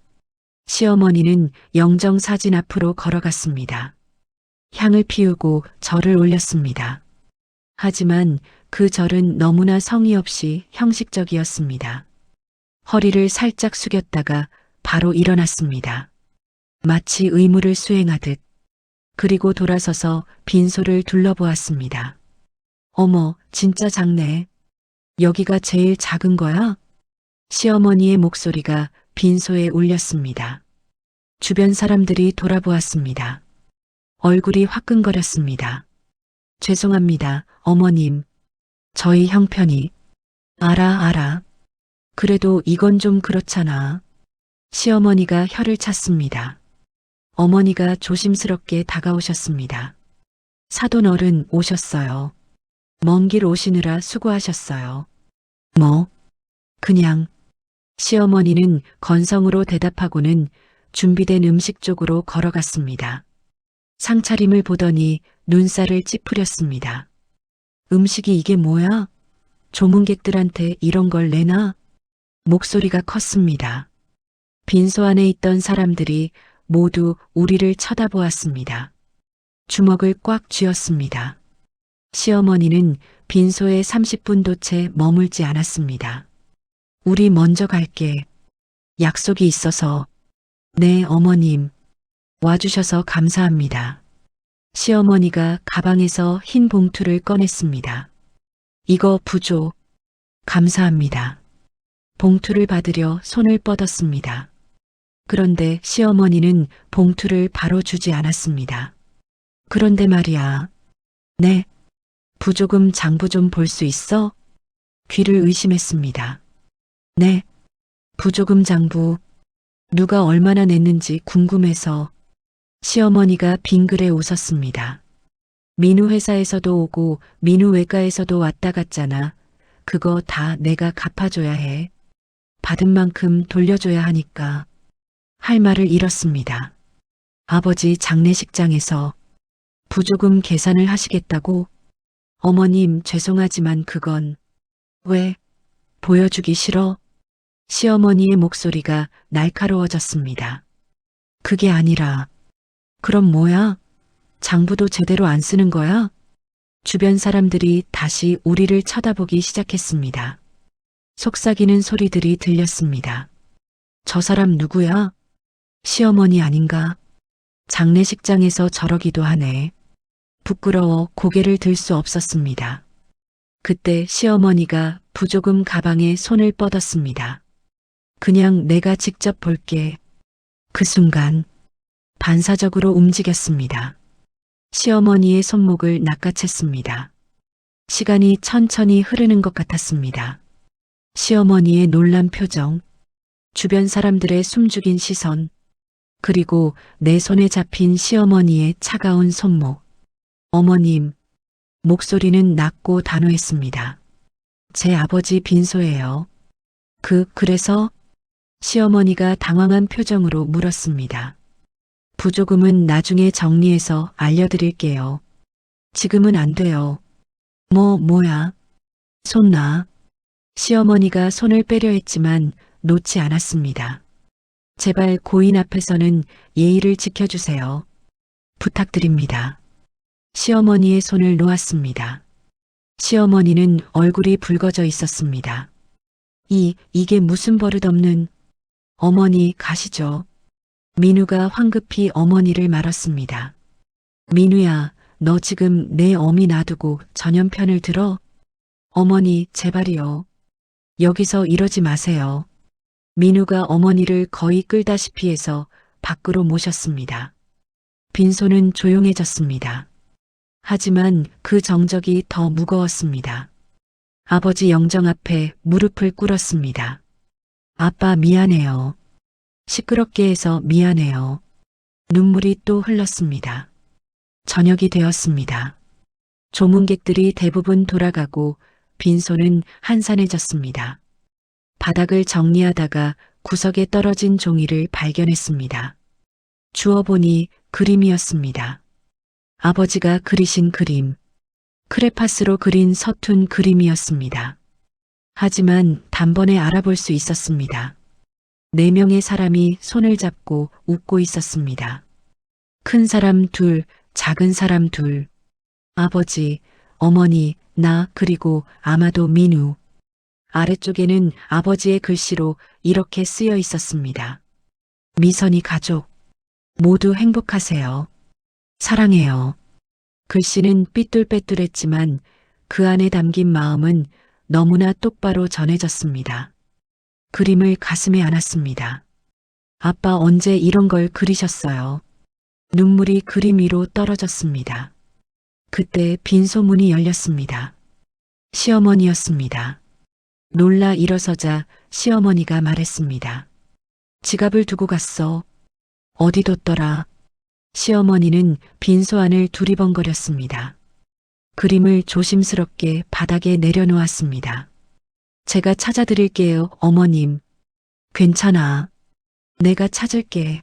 시어머니는 영정 사진 앞으로 걸어갔습니다. 향을 피우고 절을 올렸습니다. 하지만 그 절은 너무나 성의 없이 형식적이었습니다. 허리를 살짝 숙였다가 바로 일어났습니다. 마치 의무를 수행하듯. 그리고 돌아서서 빈소를 둘러보았습니다. 어머, 진짜 작네. 여기가 제일 작은 거야? 시어머니의 목소리가 빈소에 울렸습니다. 주변 사람들이 돌아보았습니다. 얼굴이 화끈거렸습니다. 죄송합니다, 어머님. 저희 형편이. 알아. 그래도 이건 좀 그렇잖아. 시어머니가 혀를 찼습니다. 어머니가 조심스럽게 다가오셨습니다. 사돈 어른 오셨어요. 먼 길 오시느라 수고하셨어요. 뭐? 그냥. 시어머니는 건성으로 대답하고는 준비된 음식 쪽으로 걸어갔습니다. 상차림을 보더니 눈살을 찌푸렸습니다. 음식이 이게 뭐야? 조문객들한테 이런 걸 내나? 목소리가 컸습니다. 빈소 안에 있던 사람들이 모두 우리를 쳐다보았습니다. 주먹을 꽉 쥐었습니다. 시어머니는 빈소에 30분도 채 머물지 않았습니다. 우리 먼저 갈게. 약속이 있어서. 네, 어머님. 와주셔서 감사합니다. 시어머니가 가방에서 흰 봉투를 꺼냈습니다. 이거 부조. 감사합니다. 봉투를 받으려 손을 뻗었습니다. 그런데 시어머니는 봉투를 바로 주지 않았습니다. 그런데 말이야. 네. 부조금 장부 좀 볼 수 있어? 귀를 의심했습니다. 네. 부조금 장부. 누가 얼마나 냈는지 궁금해서. 시어머니가 빙그레 웃었습니다. 민우 회사에서도 오고 민우 외과에서도 왔다 갔잖아. 그거 다 내가 갚아줘야 해. 받은 만큼 돌려줘야 하니까. 할 말을 잃었습니다. 아버지 장례식장에서 부조금 계산을 하시겠다고? 어머님, 죄송하지만 그건. 왜? 보여주기 싫어? 시어머니의 목소리가 날카로워졌습니다. 그게 아니라. 그럼 뭐야? 장부도 제대로 안 쓰는 거야? 주변 사람들이 다시 우리를 쳐다보기 시작했습니다. 속삭이는 소리들이 들렸습니다. 저 사람 누구야? 시어머니 아닌가? 장례식장에서 저러기도 하네. 부끄러워 고개를 들 수 없었습니다. 그때 시어머니가 부조금 가방에 손을 뻗었습니다. 그냥 내가 직접 볼게. 그 순간 반사적으로 움직였습니다. 시어머니의 손목을 낚아챘습니다. 시간이 천천히 흐르는 것 같았습니다. 시어머니의 놀란 표정, 주변 사람들의 숨죽인 시선, 그리고 내 손에 잡힌 시어머니의 차가운 손목. 어머님, 목소리는 낮고 단호했습니다. 제 아버지 빈소예요. 그래서? 시어머니가 당황한 표정으로 물었습니다. 부조금은 나중에 정리해서 알려드릴게요. 지금은 안 돼요. 뭐야? 손 놔. 시어머니가 손을 빼려 했지만 놓지 않았습니다. 제발 고인 앞에서는 예의를 지켜주세요. 부탁드립니다. 시어머니의 손을 놓았습니다. 시어머니는 얼굴이 붉어져 있었습니다. 이게 무슨 버릇없는. 어머니 가시죠. 민우가 황급히 어머니를 말았습니다. 민우야, 너 지금 내 어미 놔두고 전염편을 들어? 어머니, 제발이요. 여기서 이러지 마세요. 민우가 어머니를 거의 끌다시피 해서 밖으로 모셨습니다. 빈소는 조용해졌습니다. 하지만 그 정적이 더 무거웠습니다. 아버지 영정 앞에 무릎을 꿇었습니다. 아빠 미안해요. 시끄럽게 해서 미안해요. 눈물이 또 흘렀습니다. 저녁이 되었습니다. 조문객들이 대부분 돌아가고 빈소는 한산해졌습니다. 바닥을 정리하다가 구석에 떨어진 종이를 발견했습니다. 주워보니 그림이었습니다. 아버지가 그리신 그림. 크레파스로 그린 서툰 그림이었습니다. 하지만 단번에 알아볼 수 있었습니다. 4명의 사람이 손을 잡고 웃고 있었습니다. 큰 사람 둘, 작은 사람 둘. 아버지, 어머니, 나 그리고 아마도 민우. 아래쪽에는 아버지의 글씨로 이렇게 쓰여 있었습니다. 미선이 가족. 모두 행복하세요. 사랑해요. 글씨는 삐뚤빼뚤했지만 그 안에 담긴 마음은 너무나 똑바로 전해졌습니다. 그림을 가슴에 안았습니다. 아빠 언제 이런 걸 그리셨어요? 눈물이 그림 위로 떨어졌습니다. 그때 빈소문이 열렸습니다. 시어머니였습니다. 놀라 일어서자 시어머니가 말했습니다. 지갑을 두고 갔어. 어디 뒀더라? 시어머니는 빈소 안을 두리번거렸습니다. 그림을 조심스럽게 바닥에 내려놓았습니다. 제가 찾아드릴게요, 어머님. 괜찮아. 내가 찾을게.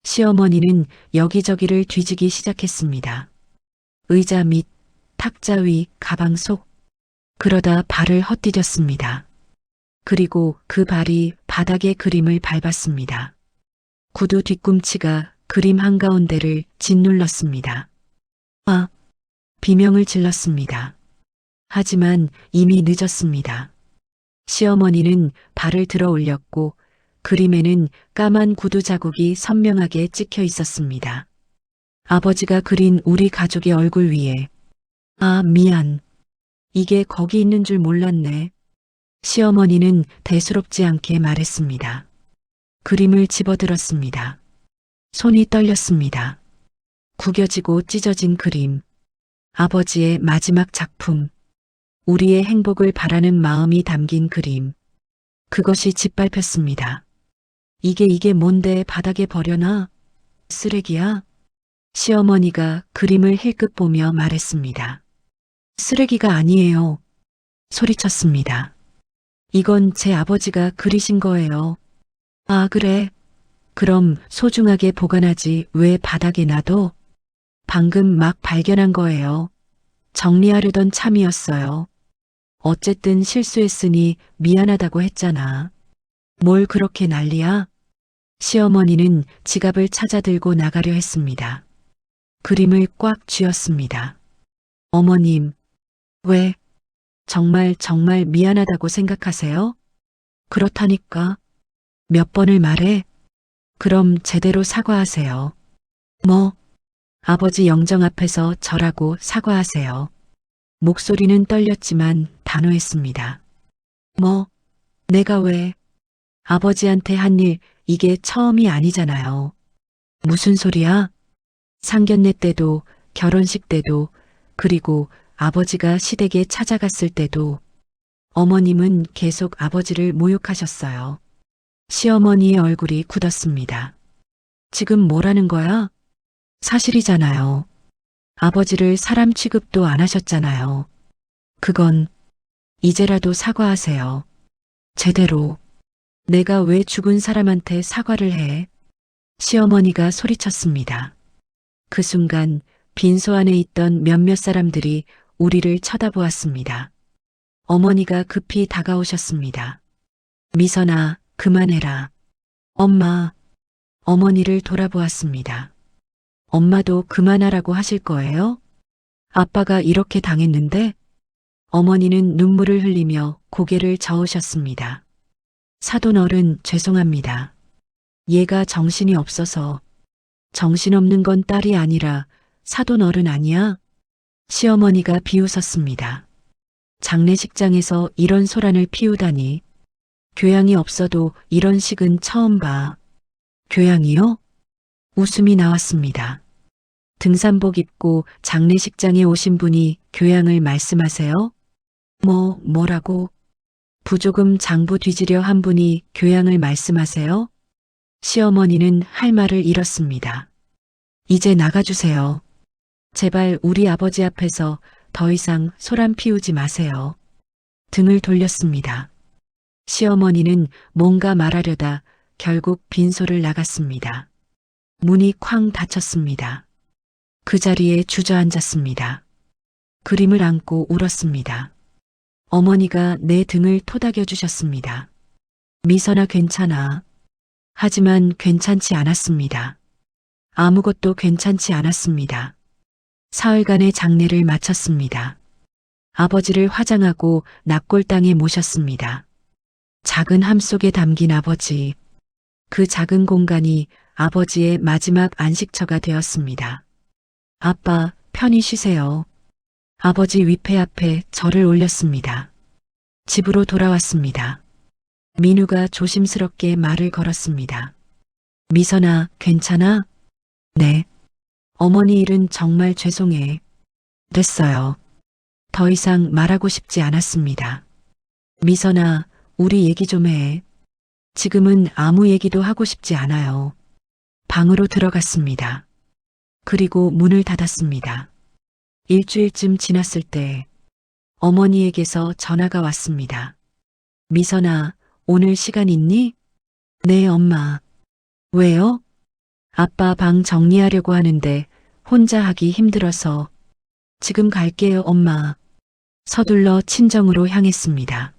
시어머니는 여기저기를 뒤지기 시작했습니다. 의자 밑, 탁자 위, 가방 속. 그러다 발을 헛디뎠습니다. 그리고 그 발이 바닥의 그림을 밟았습니다. 구두 뒤꿈치가 그림 한가운데를 짓눌렀습니다. 아! 비명을 질렀습니다. 하지만 이미 늦었습니다. 시어머니는 발을 들어 올렸고 그림에는 까만 구두 자국이 선명하게 찍혀 있었습니다. 아버지가 그린 우리 가족의 얼굴 위에. 아, 미안. 이게 거기 있는 줄 몰랐네. 시어머니는 대수롭지 않게 말했습니다. 그림을 집어들었습니다. 손이 떨렸습니다. 구겨지고 찢어진 그림. 아버지의 마지막 작품. 우리의 행복을 바라는 마음이 담긴 그림. 그것이 짓밟혔습니다. 이게 뭔데 바닥에 버려놔? 쓰레기야? 시어머니가 그림을 힐끗 보며 말했습니다. 쓰레기가 아니에요. 소리쳤습니다. 이건 제 아버지가 그리신 거예요. 아, 그래. 그럼 소중하게 보관하지 왜 바닥에 놔둬? 방금 막 발견한 거예요. 정리하려던 참이었어요. 어쨌든 실수했으니 미안하다고 했잖아. 뭘 그렇게 난리야? 시어머니는 지갑을 찾아 들고 나가려 했습니다. 그림을 꽉 쥐었습니다. 어머님, 왜? 정말 미안하다고 생각하세요? 그렇다니까. 몇 번을 말해? 그럼 제대로 사과하세요. 뭐? 아버지 영정 앞에서 저라고 사과하세요. 목소리는 떨렸지만 단호했습니다. 뭐? 내가 왜? 아버지한테 한 일 이게 처음이 아니잖아요. 무슨 소리야? 상견례 때도 결혼식 때도 그리고 아버지가 시댁에 찾아갔을 때도 어머님은 계속 아버지를 모욕하셨어요. 시어머니의 얼굴이 굳었습니다. 지금 뭐라는 거야? 사실이잖아요. 아버지를 사람 취급도 안 하셨잖아요. 그건 이제라도 사과하세요. 제대로. 내가 왜 죽은 사람한테 사과를 해? 시어머니가 소리쳤습니다. 그 순간 빈소 안에 있던 몇몇 사람들이 우리를 쳐다보았습니다. 어머니가 급히 다가오셨습니다. 미선아, 그만해라. 엄마. 어머니를 돌아보았습니다. 엄마도 그만하라고 하실 거예요? 아빠가 이렇게 당했는데? 어머니는 눈물을 흘리며 고개를 저으셨습니다. 사돈 어른 죄송합니다. 얘가 정신이 없어서. 정신없는 건 딸이 아니라 사돈 어른 아니야? 시어머니가 비웃었습니다. 장례식장에서 이런 소란을 피우다니. 교양이 없어도 이런 식은 처음 봐. 교양이요? 웃음이 나왔습니다. 등산복 입고 장례식장에 오신 분이 교양을 말씀하세요? 뭐라고? 부조금 장부 뒤지려 한 분이 교양을 말씀하세요? 시어머니는 할 말을 잃었습니다. 이제 나가주세요. 제발 우리 아버지 앞에서 더 이상 소란 피우지 마세요. 등을 돌렸습니다. 시어머니는 뭔가 말하려다 결국 빈소를 나갔습니다. 문이 쾅 닫혔습니다. 그 자리에 주저앉았습니다. 그림을 안고 울었습니다. 어머니가 내 등을 토닥여 주셨습니다. 미선아 괜찮아. 하지만 괜찮지 않았습니다. 아무것도 괜찮지 않았습니다. 사흘간의 장례를 마쳤습니다. 아버지를 화장하고 낙골당에 모셨습니다. 작은 함 속에 담긴 아버지. 그 작은 공간이 아버지의 마지막 안식처가 되었습니다. 아빠, 편히 쉬세요. 아버지 위패 앞에 절을 올렸습니다. 집으로 돌아왔습니다. 민우가 조심스럽게 말을 걸었습니다. 미선아, 괜찮아? 네. 어머니 일은 정말 죄송해. 됐어요. 더 이상 말하고 싶지 않았습니다. 미선아, 우리 얘기 좀 해. 지금은 아무 얘기도 하고 싶지 않아요. 방으로 들어갔습니다. 그리고 문을 닫았습니다. 일주일쯤 지났을 때 어머니에게서 전화가 왔습니다. 미선아, 오늘 시간 있니? 네, 엄마. 왜요? 아빠 방 정리하려고 하는데 혼자 하기 힘들어서. 지금 갈게요, 엄마. 서둘러 친정으로 향했습니다.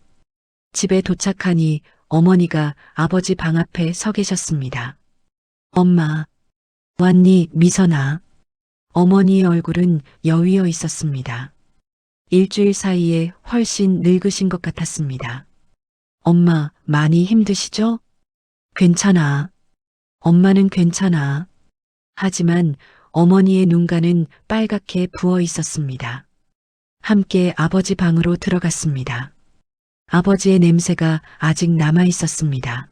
집에 도착하니 어머니가 아버지 방 앞에 서 계셨습니다. 엄마, 왔니, 미선아? 어머니의 얼굴은 여위어 있었습니다. 일주일 사이에 훨씬 늙으신 것 같았습니다. 엄마, 많이 힘드시죠? 괜찮아. 엄마는 괜찮아. 하지만 어머니의 눈가는 빨갛게 부어 있었습니다. 함께 아버지 방으로 들어갔습니다. 아버지의 냄새가 아직 남아 있었습니다.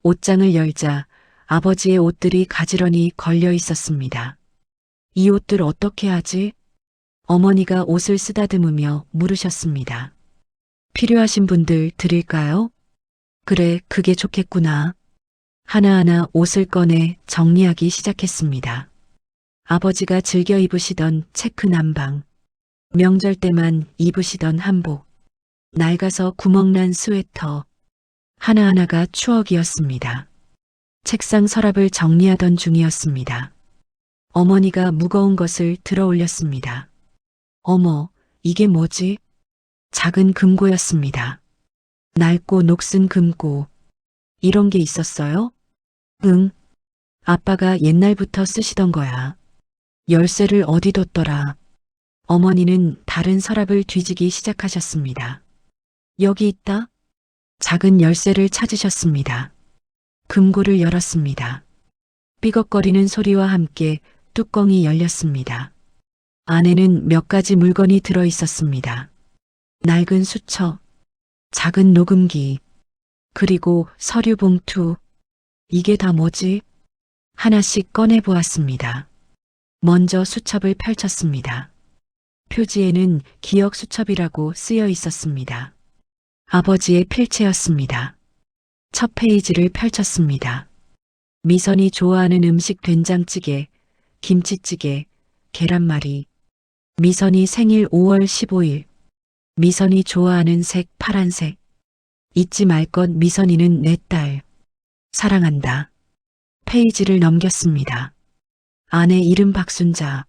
옷장을 열자 아버지의 옷들이 가지런히 걸려 있었습니다. 이 옷들 어떻게 하지? 어머니가 옷을 쓰다듬으며 물으셨습니다. 필요하신 분들 드릴까요? 그래, 그게 좋겠구나. 하나하나 옷을 꺼내 정리하기 시작했습니다. 아버지가 즐겨 입으시던 체크 남방, 명절 때만 입으시던 한복, 낡아서 구멍난 스웨터, 하나하나가 추억이었습니다. 책상 서랍을 정리하던 중이었습니다. 어머니가 무거운 것을 들어 올렸습니다. 어머, 이게 뭐지? 작은 금고였습니다. 낡고 녹슨 금고. 이런 게 있었어요? 응. 아빠가 옛날부터 쓰시던 거야. 열쇠를 어디 뒀더라. 어머니는 다른 서랍을 뒤지기 시작하셨습니다. 여기 있다. 작은 열쇠를 찾으셨습니다. 금고를 열었습니다. 삐걱거리는 소리와 함께 뚜껑이 열렸습니다. 안에는 몇 가지 물건이 들어 있었습니다. 낡은 수첩, 작은 녹음기, 그리고 서류 봉투. 이게 다 뭐지? 하나씩 꺼내 보았습니다. 먼저 수첩을 펼쳤습니다. 표지에는 기억 수첩이라고 쓰여 있었습니다. 아버지의 필체였습니다. 첫 페이지를 펼쳤습니다. 미선이 좋아하는 음식 된장찌개, 김치찌개, 계란말이. 미선이 생일 5월 15일. 미선이 좋아하는 색 파란색. 잊지 말 것 미선이는 내 딸. 사랑한다. 페이지를 넘겼습니다. 아내 이름 박순자.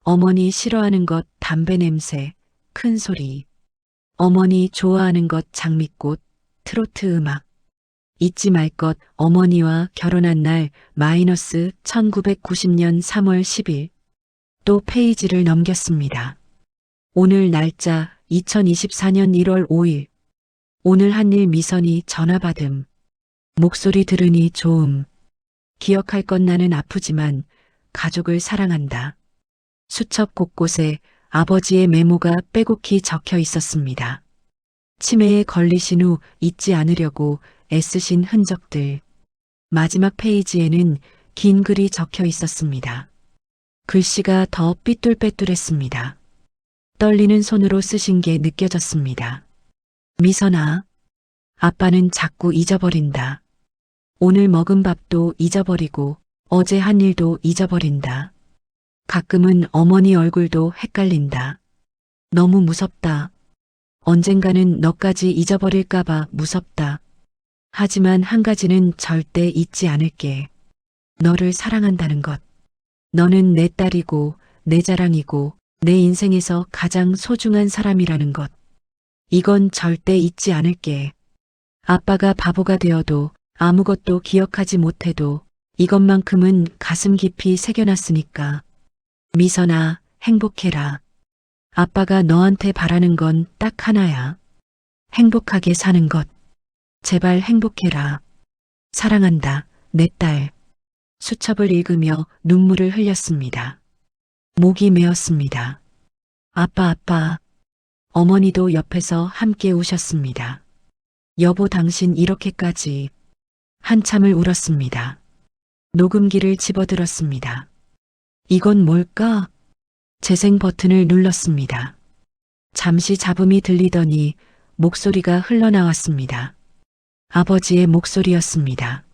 어머니 싫어하는 것 담배 냄새, 큰 소리. 어머니 좋아하는 것 장미꽃, 트로트 음악. 잊지 말 것 어머니와 결혼한 날 마이너스 1990년 3월 10일. 또 페이지를 넘겼습니다. 오늘 날짜 2024년 1월 5일. 오늘 한 일 미선이 전화 받음. 목소리 들으니 좋음. 기억할 건 나는 아프지만 가족을 사랑한다. 수첩 곳곳에 아버지의 메모가 빼곡히 적혀 있었습니다. 치매에 걸리신 후 잊지 않으려고 애쓰신 흔적들. 마지막 페이지에는 긴 글이 적혀 있었습니다. 글씨가 더 삐뚤빼뚤했습니다. 떨리는 손으로 쓰신 게 느껴졌습니다. 미선아, 아빠는 자꾸 잊어버린다. 오늘 먹은 밥도 잊어버리고 어제 한 일도 잊어버린다. 가끔은 어머니 얼굴도 헷갈린다. 너무 무섭다. 언젠가는 너까지 잊어버릴까봐 무섭다. 하지만 한 가지는 절대 잊지 않을게. 너를 사랑한다는 것. 너는 내 딸이고 내 자랑이고 내 인생에서 가장 소중한 사람이라는 것. 이건 절대 잊지 않을게. 아빠가 바보가 되어도 아무것도 기억하지 못해도 이것만큼은 가슴 깊이 새겨놨으니까. 미선아, 행복해라. 아빠가 너한테 바라는 건 딱 하나야. 행복하게 사는 것. 제발 행복해라. 사랑한다, 내 딸. 수첩을 읽으며 눈물을 흘렸습니다. 목이 메었습니다. 아빠. 어머니도 옆에서 함께 우셨습니다. 여보, 당신 이렇게까지. 한참을 울었습니다. 녹음기를 집어들었습니다. 이건 뭘까? 재생 버튼을 눌렀습니다. 잠시 잡음이 들리더니 목소리가 흘러나왔습니다. 아버지의 목소리였습니다.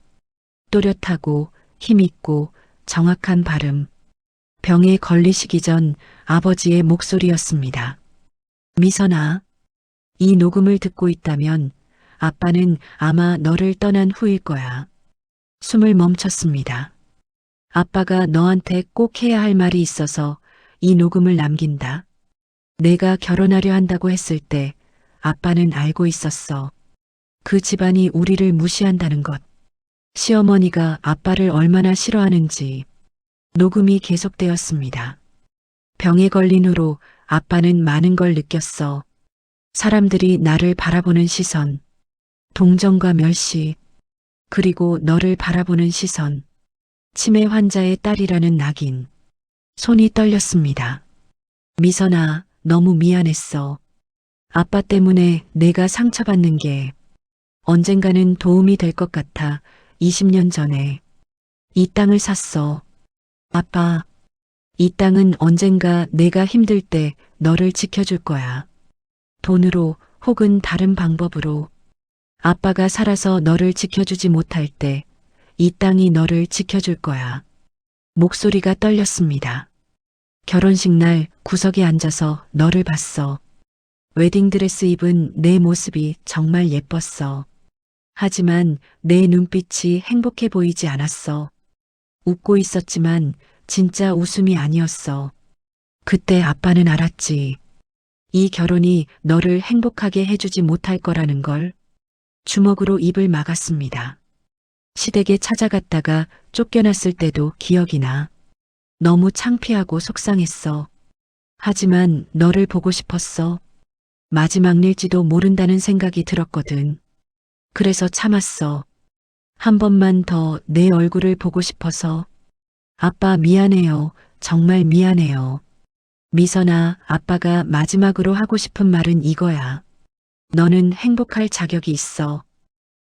또렷하고 힘있고 정확한 발음. 병에 걸리시기 전 아버지의 목소리였습니다. 미선아, 이 녹음을 듣고 있다면 아빠는 아마 너를 떠난 후일 거야. 숨을 멈췄습니다. 아빠가 너한테 꼭 해야 할 말이 있어서 이 녹음을 남긴다. 내가 결혼하려 한다고 했을 때 아빠는 알고 있었어. 그 집안이 우리를 무시한다는 것. 시어머니가 아빠를 얼마나 싫어하는지. 녹음이 계속되었습니다. 병에 걸린 후로 아빠는 많은 걸 느꼈어. 사람들이 나를 바라보는 시선, 동정과 멸시, 그리고 너를 바라보는 시선. 치매 환자의 딸이라는 낙인. 손이 떨렸습니다. 미선아, 너무 미안했어. 아빠 때문에 내가 상처받는 게 언젠가는 도움이 될 것 같아 20년 전에 이 땅을 샀어. 아빠, 이 땅은 언젠가 내가 힘들 때 너를 지켜줄 거야. 돈으로 혹은 다른 방법으로. 아빠가 살아서 너를 지켜주지 못할 때 이 땅이 너를 지켜줄 거야. 목소리가 떨렸습니다. 결혼식 날 구석에 앉아서 너를 봤어. 웨딩드레스 입은 내 모습이 정말 예뻤어. 하지만 내 눈빛이 행복해 보이지 않았어. 웃고 있었지만 진짜 웃음이 아니었어. 그때 아빠는 알았지. 이 결혼이 너를 행복하게 해주지 못할 거라는 걸. 주먹으로 입을 막았습니다. 시댁에 찾아갔다가 쫓겨났을 때도 기억이 나. 너무 창피하고 속상했어. 하지만 너를 보고 싶었어. 마지막 일지도 모른다는 생각이 들었거든. 그래서 참았어. 한 번만 더 내 얼굴을 보고 싶어서. 아빠 미안해요. 정말 미안해요. 미선아, 아빠가 마지막으로 하고 싶은 말은 이거야. 너는 행복할 자격이 있어.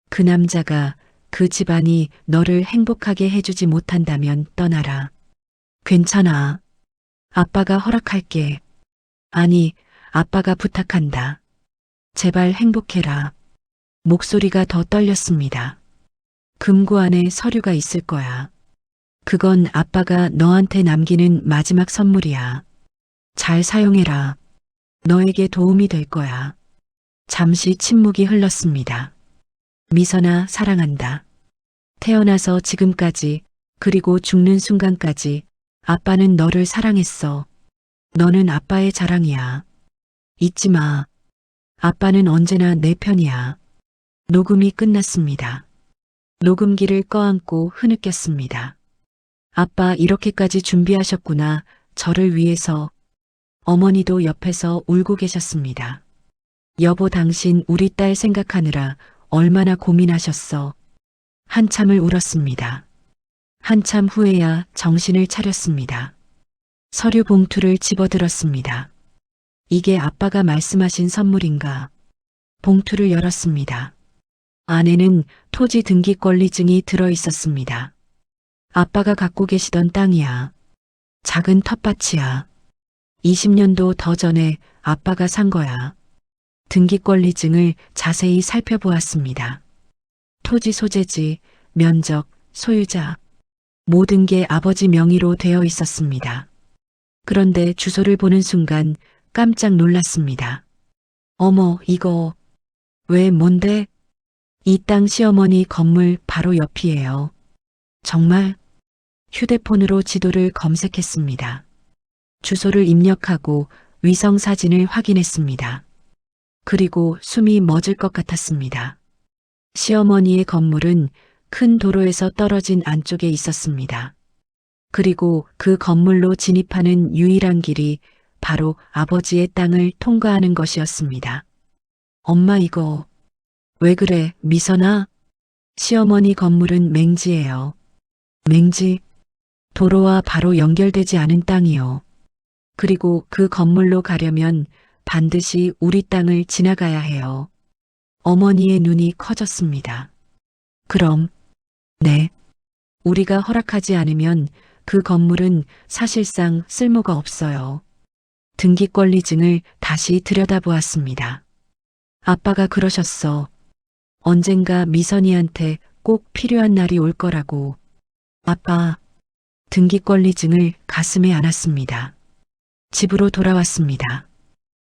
그 남자가, 그 집안이 너를 행복하게 해주지 못한다면 떠나라. 괜찮아. 아빠가 허락할게. 아니, 아빠가 부탁한다. 제발 행복해라. 목소리가 더 떨렸습니다. 금고 안에 서류가 있을 거야. 그건 아빠가 너한테 남기는 마지막 선물이야. 잘 사용해라. 너에게 도움이 될 거야. 잠시 침묵이 흘렀습니다. 미선아, 사랑한다. 태어나서 지금까지, 그리고 죽는 순간까지 아빠는 너를 사랑했어. 너는 아빠의 자랑이야. 잊지 마. 아빠는 언제나 내 편이야. 녹음이 끝났습니다. 녹음기를 꺼안고 흐느꼈습니다. 아빠 이렇게까지 준비하셨구나. 저를 위해서. 어머니도 옆에서 울고 계셨습니다. 여보, 당신 우리 딸 생각하느라 얼마나 고민하셨어. 한참을 울었습니다. 한참 후에야 정신을 차렸습니다. 서류 봉투를 집어들었습니다. 이게 아빠가 말씀하신 선물인가? 봉투를 열었습니다. 안에는 토지 등기권리증이 들어 있었습니다. 아빠가 갖고 계시던 땅이야. 작은 텃밭이야. 20년도 더 전에 아빠가 산 거야. 등기권리증을 자세히 살펴보았습니다. 토지 소재지, 면적, 소유자, 모든 게 아버지 명의로 되어 있었습니다. 그런데 주소를 보는 순간 깜짝 놀랐습니다. 어머, 이거 왜 뭔데? 이 땅 시어머니 건물 바로 옆이에요. 정말? 휴대폰으로 지도를 검색했습니다. 주소를 입력하고 위성 사진을 확인했습니다. 그리고 숨이 멎을 것 같았습니다. 시어머니의 건물은 큰 도로에서 떨어진 안쪽에 있었습니다. 그리고 그 건물로 진입하는 유일한 길이 바로 아버지의 땅을 통과하는 것이었습니다. 엄마 이거 왜 그래, 미선아? 시어머니 건물은 맹지예요. 맹지? 도로와 바로 연결되지 않은 땅이요. 그리고 그 건물로 가려면 반드시 우리 땅을 지나가야 해요. 어머니의 눈이 커졌습니다. 그럼, 네. 우리가 허락하지 않으면 그 건물은 사실상 쓸모가 없어요. 등기권리증을 다시 들여다보았습니다. 아빠가 그러셨어. 언젠가 미선이한테 꼭 필요한 날이 올 거라고. 아빠, 등기권리증을 가슴에 안았습니다. 집으로 돌아왔습니다.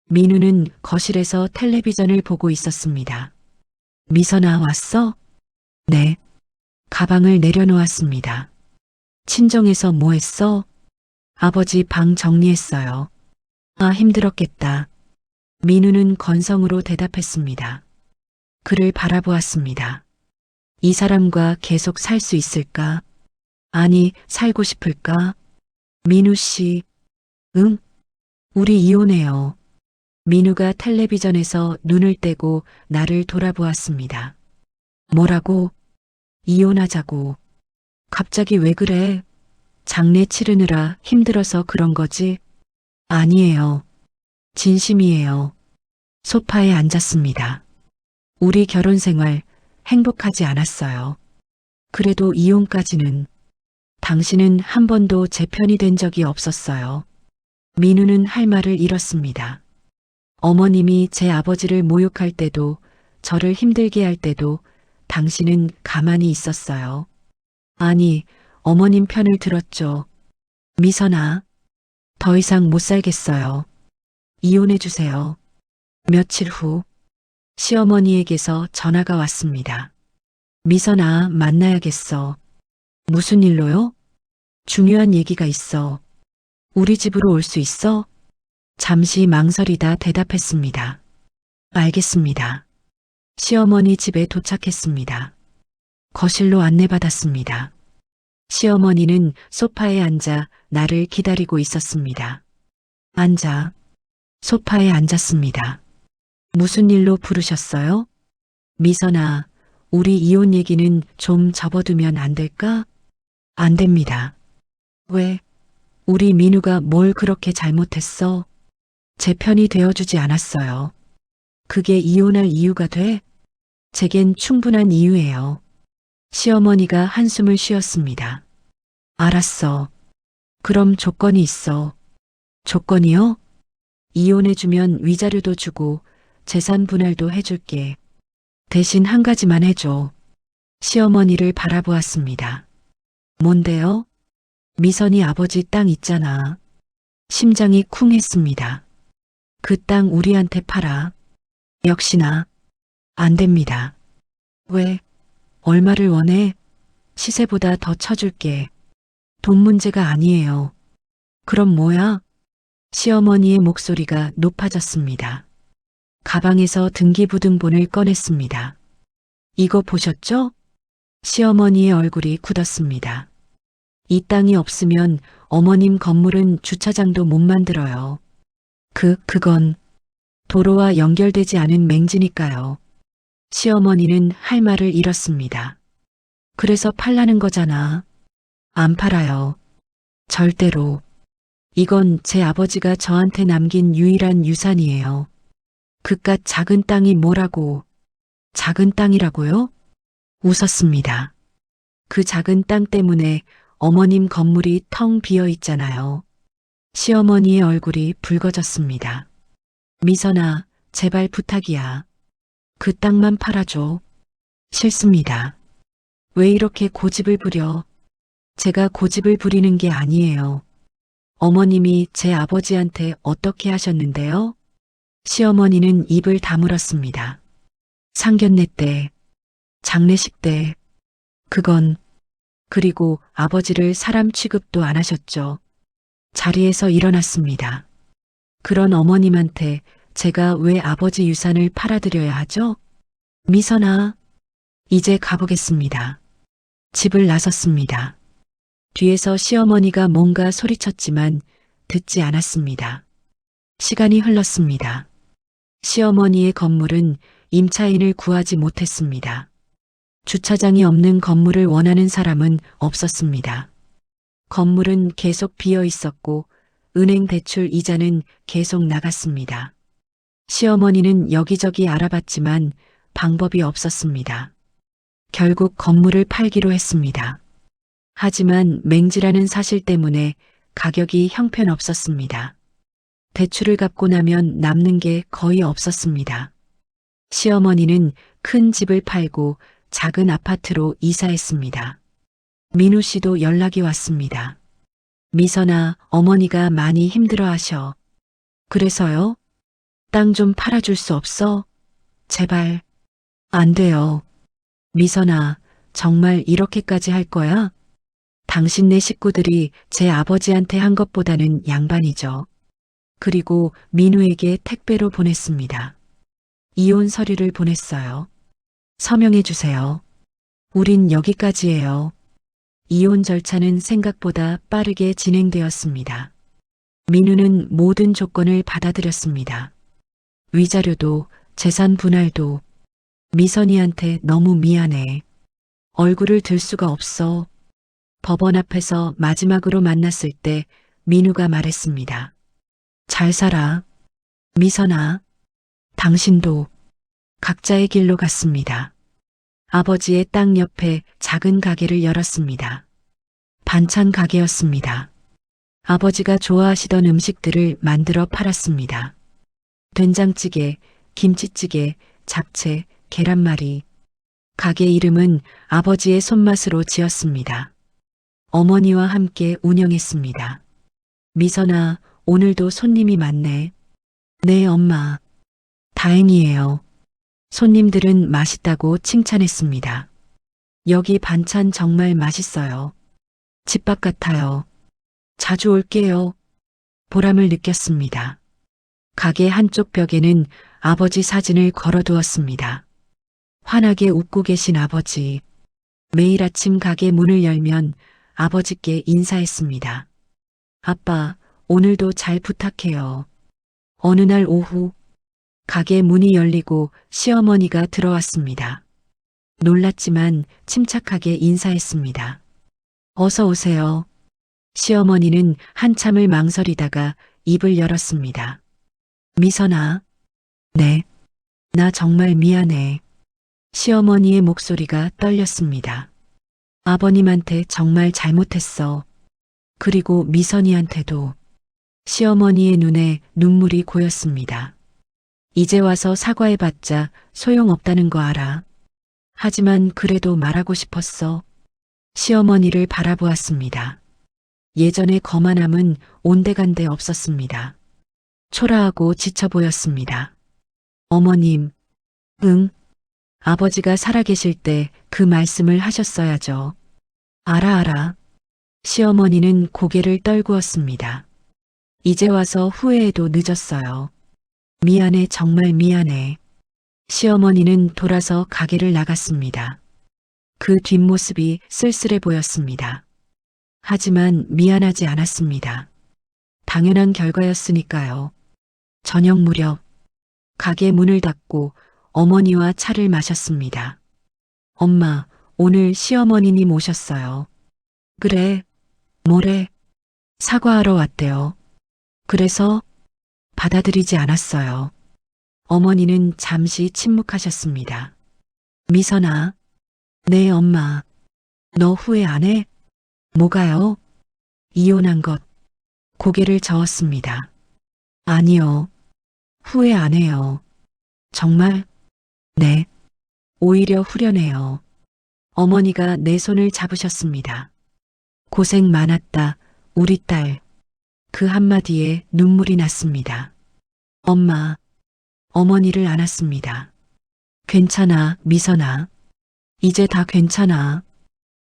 민우는 거실에서 텔레비전을 보고 있었습니다. 미선아 왔어? 네. 가방을 내려놓았습니다. 친정에서 뭐 했어? 아버지 방 정리했어요. 아, 힘들었겠다. 민우는 건성으로 대답했습니다. 그를 바라보았습니다. 이 사람과 계속 살 수 있을까? 아니, 살고 싶을까? 민우 씨, 응? 우리 이혼해요. 민우가 텔레비전에서 눈을 떼고 나를 돌아보았습니다. 뭐라고? 이혼하자고. 갑자기 왜 그래? 장례 치르느라 힘들어서 그런 거지? 아니에요. 진심이에요. 소파에 앉았습니다. 우리 결혼 생활 행복하지 않았어요. 그래도 이혼까지는. 당신은 한 번도 제 편이 된 적이 없었어요. 민우는 할 말을 잃었습니다. 어머님이 제 아버지를 모욕할 때도 저를 힘들게 할 때도 당신은 가만히 있었어요. 아니, 어머님 편을 들었죠. 미선아, 더 이상 못 살겠어요. 이혼해 주세요. 며칠 후 시어머니에게서 전화가 왔습니다. 미선아, 만나야겠어. 무슨 일로요? 중요한 얘기가 있어. 우리 집으로 올 수 있어? 잠시 망설이다 대답했습니다. 알겠습니다. 시어머니 집에 도착했습니다. 거실로 안내받았습니다. 시어머니는 소파에 앉아 나를 기다리고 있었습니다. 앉아. 소파에 앉았습니다. 무슨 일로 부르셨어요? 미선아, 우리 이혼 얘기는 좀 접어두면 안 될까? 안 됩니다. 왜? 우리 민우가 뭘 그렇게 잘못했어? 제 편이 되어주지 않았어요. 그게 이혼할 이유가 돼? 제겐 충분한 이유예요. 시어머니가 한숨을 쉬었습니다. 알았어. 그럼 조건이 있어. 조건이요? 이혼해주면 위자료도 주고 재산 분할도 해줄게. 대신 한 가지만 해줘. 시어머니를 바라보았습니다. 뭔데요? 미선이 아버지 땅 있잖아. 심장이 쿵 했습니다. 그 땅 우리한테 팔아. 역시나 안 됩니다. 왜? 얼마를 원해? 시세보다 더 쳐줄게. 돈 문제가 아니에요. 그럼 뭐야? 시어머니의 목소리가 높아졌습니다. 가방에서 등기부등본을 꺼냈습니다. 이거 보셨죠? 시어머니의 얼굴이 굳었습니다. 이 땅이 없으면 어머님 건물은 주차장도 못 만들어요. 그건 도로와 연결되지 않은 맹지니까요. 시어머니는 할 말을 잃었습니다. 그래서 팔라는 거잖아. 안 팔아요. 절대로. 이건 제 아버지가 저한테 남긴 유일한 유산이에요. 그깟 작은 땅이 뭐라고, 작은 땅이라고요? 웃었습니다. 그 작은 땅 때문에 어머님 건물이 텅 비어 있잖아요. 시어머니의 얼굴이 붉어졌습니다. 미선아, 제발 부탁이야. 그 땅만 팔아줘. 싫습니다. 왜 이렇게 고집을 부려? 제가 고집을 부리는 게 아니에요. 어머님이 제 아버지한테 어떻게 하셨는데요? 시어머니는 입을 다물었습니다. 상견례 때, 장례식 때, 그건, 그리고 아버지를 사람 취급도 안 하셨죠. 자리에서 일어났습니다. 그런 어머님한테 제가 왜 아버지 유산을 팔아드려야 하죠? 미선아, 이제 가보겠습니다. 집을 나섰습니다. 뒤에서 시어머니가 뭔가 소리쳤지만 듣지 않았습니다. 시간이 흘렀습니다. 시어머니의 건물은 임차인을 구하지 못했습니다. 주차장이 없는 건물을 원하는 사람은 없었습니다. 건물은 계속 비어 있었고 은행 대출 이자는 계속 나갔습니다. 시어머니는 여기저기 알아봤지만 방법이 없었습니다. 결국 건물을 팔기로 했습니다. 하지만 맹지라는 사실 때문에 가격이 형편없었습니다. 대출을 갚고 나면 남는 게 거의 없었습니다. 시어머니는 큰 집을 팔고 작은 아파트로 이사했습니다. 민우 씨도 연락이 왔습니다. 미선아, 어머니가 많이 힘들어하셔. 그래서요? 땅 좀 팔아줄 수 없어? 제발. 안 돼요. 미선아, 정말 이렇게까지 할 거야? 당신네 식구들이 제 아버지한테 한 것보다는 양반이죠. 그리고 민우에게 택배로 보냈습니다. 이혼 서류를 보냈어요. 서명해 주세요. 우린 여기까지예요. 이혼 절차는 생각보다 빠르게 진행되었습니다. 민우는 모든 조건을 받아들였습니다. 위자료도 재산 분할도. 미선이한테 너무 미안해. 얼굴을 들 수가 없어. 법원 앞에서 마지막으로 만났을 때 민우가 말했습니다. 잘 살아. 미선아, 당신도. 각자의 길로 갔습니다. 아버지의 땅 옆에 작은 가게를 열었습니다. 반찬 가게였습니다. 아버지가 좋아하시던 음식들을 만들어 팔았습니다. 된장찌개, 김치찌개, 잡채, 계란말이. 가게 이름은 아버지의 손맛으로 지었습니다. 어머니와 함께 운영했습니다. 미선아, 오늘도 손님이 많네. 네, 엄마. 다행이에요. 손님들은 맛있다고 칭찬했습니다. 여기 반찬 정말 맛있어요. 집밥 같아요. 자주 올게요. 보람을 느꼈습니다. 가게 한쪽 벽에는 아버지 사진을 걸어두었습니다. 환하게 웃고 계신 아버지. 매일 아침 가게 문을 열면 아버지께 인사했습니다. 아빠, 오늘도 잘 부탁해요. 어느 날 오후, 가게 문이 열리고 시어머니가 들어왔습니다. 놀랐지만 침착하게 인사했습니다. 어서 오세요. 시어머니는 한참을 망설이다가 입을 열었습니다. 미선아. 네. 나 정말 미안해. 시어머니의 목소리가 떨렸습니다. 아버님한테 정말 잘못했어. 그리고 미선이한테도. 시어머니의 눈에 눈물이 고였습니다. 이제 와서 사과해봤자 소용없다는 거 알아. 하지만 그래도 말하고 싶었어. 시어머니를 바라보았습니다. 예전의 거만함은 온데간데 없었습니다. 초라하고 지쳐 보였습니다. 어머님, 응. 아버지가 살아계실 때 그 말씀을 하셨어야죠. 알아. 시어머니는 고개를 떨구었습니다. 이제 와서 후회해도 늦었어요. 미안해, 정말 미안해. 시어머니는 돌아서 가게를 나갔습니다. 그 뒷모습이 쓸쓸해 보였습니다. 하지만 미안하지 않았습니다. 당연한 결과였으니까요. 저녁 무렵 가게 문을 닫고 어머니와 차를 마셨습니다. 엄마, 오늘 시어머니님 오셨어요. 그래, 뭐래? 사과하러 왔대요. 그래서 받아들이지 않았어요. 어머니는 잠시 침묵하셨습니다. 미선아, 네 엄마, 너 후회 안 해? 뭐가요? 이혼한 것. 고개를 저었습니다. 아니요. 후회 안 해요. 정말? 네. 오히려 후련해요. 어머니가 내 손을 잡으셨습니다. 고생 많았다, 우리 딸. 그 한마디에 눈물이 났습니다. 엄마, 어머니를 안았습니다. 괜찮아, 미선아. 이제 다 괜찮아.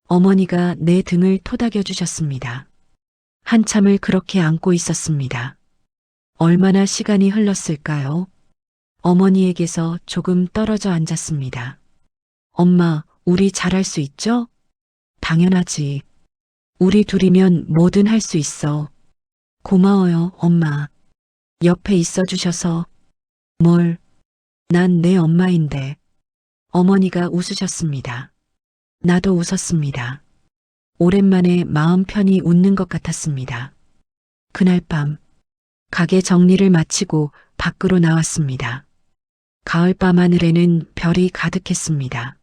어머니가 내 등을 토닥여 주셨습니다. 한참을 그렇게 안고 있었습니다. 얼마나 시간이 흘렀을까요? 어머니에게서 조금 떨어져 앉았습니다. 엄마, 우리 잘할 수 있죠? 당연하지. 우리 둘이면 뭐든 할 수 있어. 고마워요, 엄마. 옆에 있어 주셔서. 뭘? 난 내 엄마인데. 어머니가 웃으셨습니다. 나도 웃었습니다. 오랜만에 마음 편히 웃는 것 같았습니다. 그날 밤, 가게 정리를 마치고 밖으로 나왔습니다. 가을밤 하늘에는 별이 가득했습니다.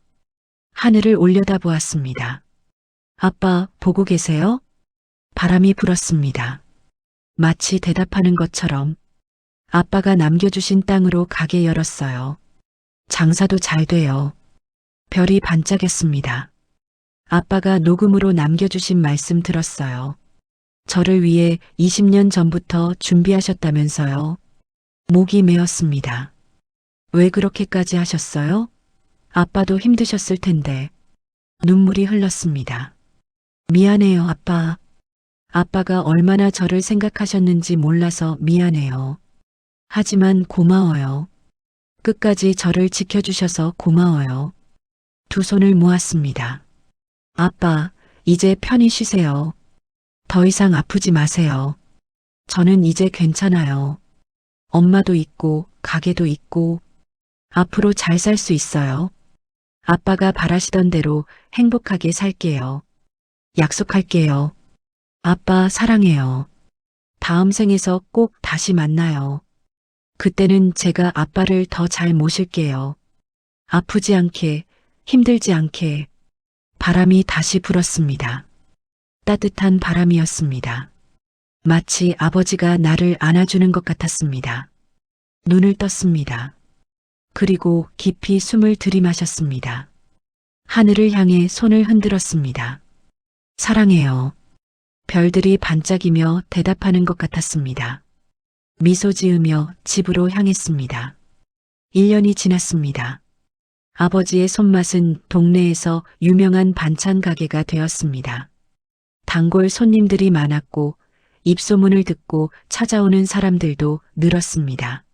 하늘을 올려다보았습니다. 아빠, 보고 계세요? 바람이 불었습니다. 마치 대답하는 것처럼 아빠가 남겨주신 땅으로 가게 열었어요. 장사도 잘 돼요. 별이 반짝였습니다. 아빠가 녹음으로 남겨주신 말씀 들었어요. 저를 위해 20년 전부터 준비하셨다면서요. 목이 메었습니다. 왜 그렇게까지 하셨어요? 아빠도 힘드셨을 텐데. 눈물이 흘렀습니다. 미안해요, 아빠. 아빠가 얼마나 저를 생각하셨는지 몰라서 미안해요. 하지만 고마워요. 끝까지 저를 지켜주셔서 고마워요. 두 손을 모았습니다. 아빠, 이제 편히 쉬세요. 더 이상 아프지 마세요. 저는 이제 괜찮아요. 엄마도 있고, 가게도 있고, 앞으로 잘 살 수 있어요. 아빠가 바라시던 대로 행복하게 살게요. 약속할게요. 아빠 사랑해요. 다음 생에서 꼭 다시 만나요. 그때는 제가 아빠를 더 잘 모실게요. 아프지 않게, 힘들지 않게. 바람이 다시 불었습니다. 따뜻한 바람이었습니다. 마치 아버지가 나를 안아주는 것 같았습니다. 눈을 떴습니다. 그리고 깊이 숨을 들이마셨습니다. 하늘을 향해 손을 흔들었습니다. 사랑해요. 별들이 반짝이며 대답하는 것 같았습니다. 미소 지으며 집으로 향했습니다. 1년이 지났습니다. 아버지의 손맛은 동네에서 유명한 반찬 가게가 되었습니다. 단골 손님들이 많았고 입소문을 듣고 찾아오는 사람들도 늘었습니다.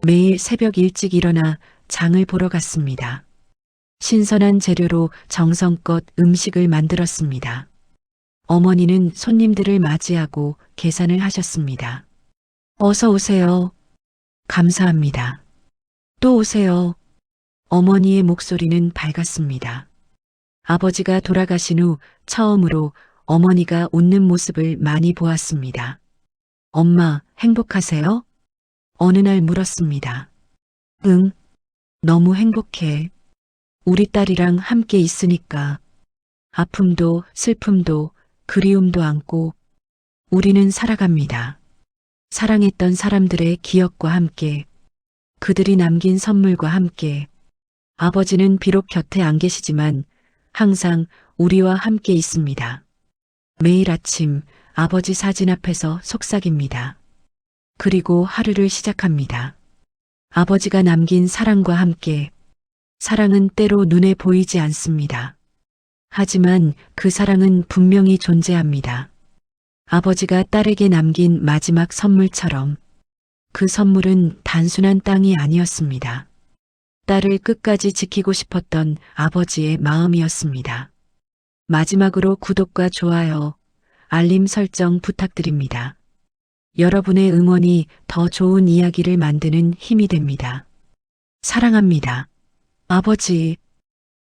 매일 새벽 일찍 일어나 장을 보러 갔습니다. 신선한 재료로 정성껏 음식을 만들었습니다. 어머니는 손님들을 맞이하고 계산을 하셨습니다. 어서 오세요. 감사합니다. 또 오세요. 어머니의 목소리는 밝았습니다. 아버지가 돌아가신 후 처음으로 어머니가 웃는 모습을 많이 보았습니다. 엄마, 행복하세요? 어느 날 물었습니다. 응, 너무 행복해. 우리 딸이랑 함께 있으니까. 아픔도 슬픔도 그리움도 안고 우리는 살아갑니다. 사랑했던 사람들의 기억과 함께, 그들이 남긴 선물과 함께. 아버지는 비록 곁에 안 계시지만 항상 우리와 함께 있습니다. 매일 아침 아버지 사진 앞에서 속삭입니다. 그리고 하루를 시작합니다. 아버지가 남긴 사랑과 함께. 사랑은 때로 눈에 보이지 않습니다. 하지만 그 사랑은 분명히 존재합니다. 아버지가 딸에게 남긴 마지막 선물처럼. 그 선물은 단순한 땅이 아니었습니다. 딸을 끝까지 지키고 싶었던 아버지의 마음이었습니다. 마지막으로 구독과 좋아요, 알림 설정 부탁드립니다. 여러분의 응원이 더 좋은 이야기를 만드는 힘이 됩니다. 사랑합니다. 아버지.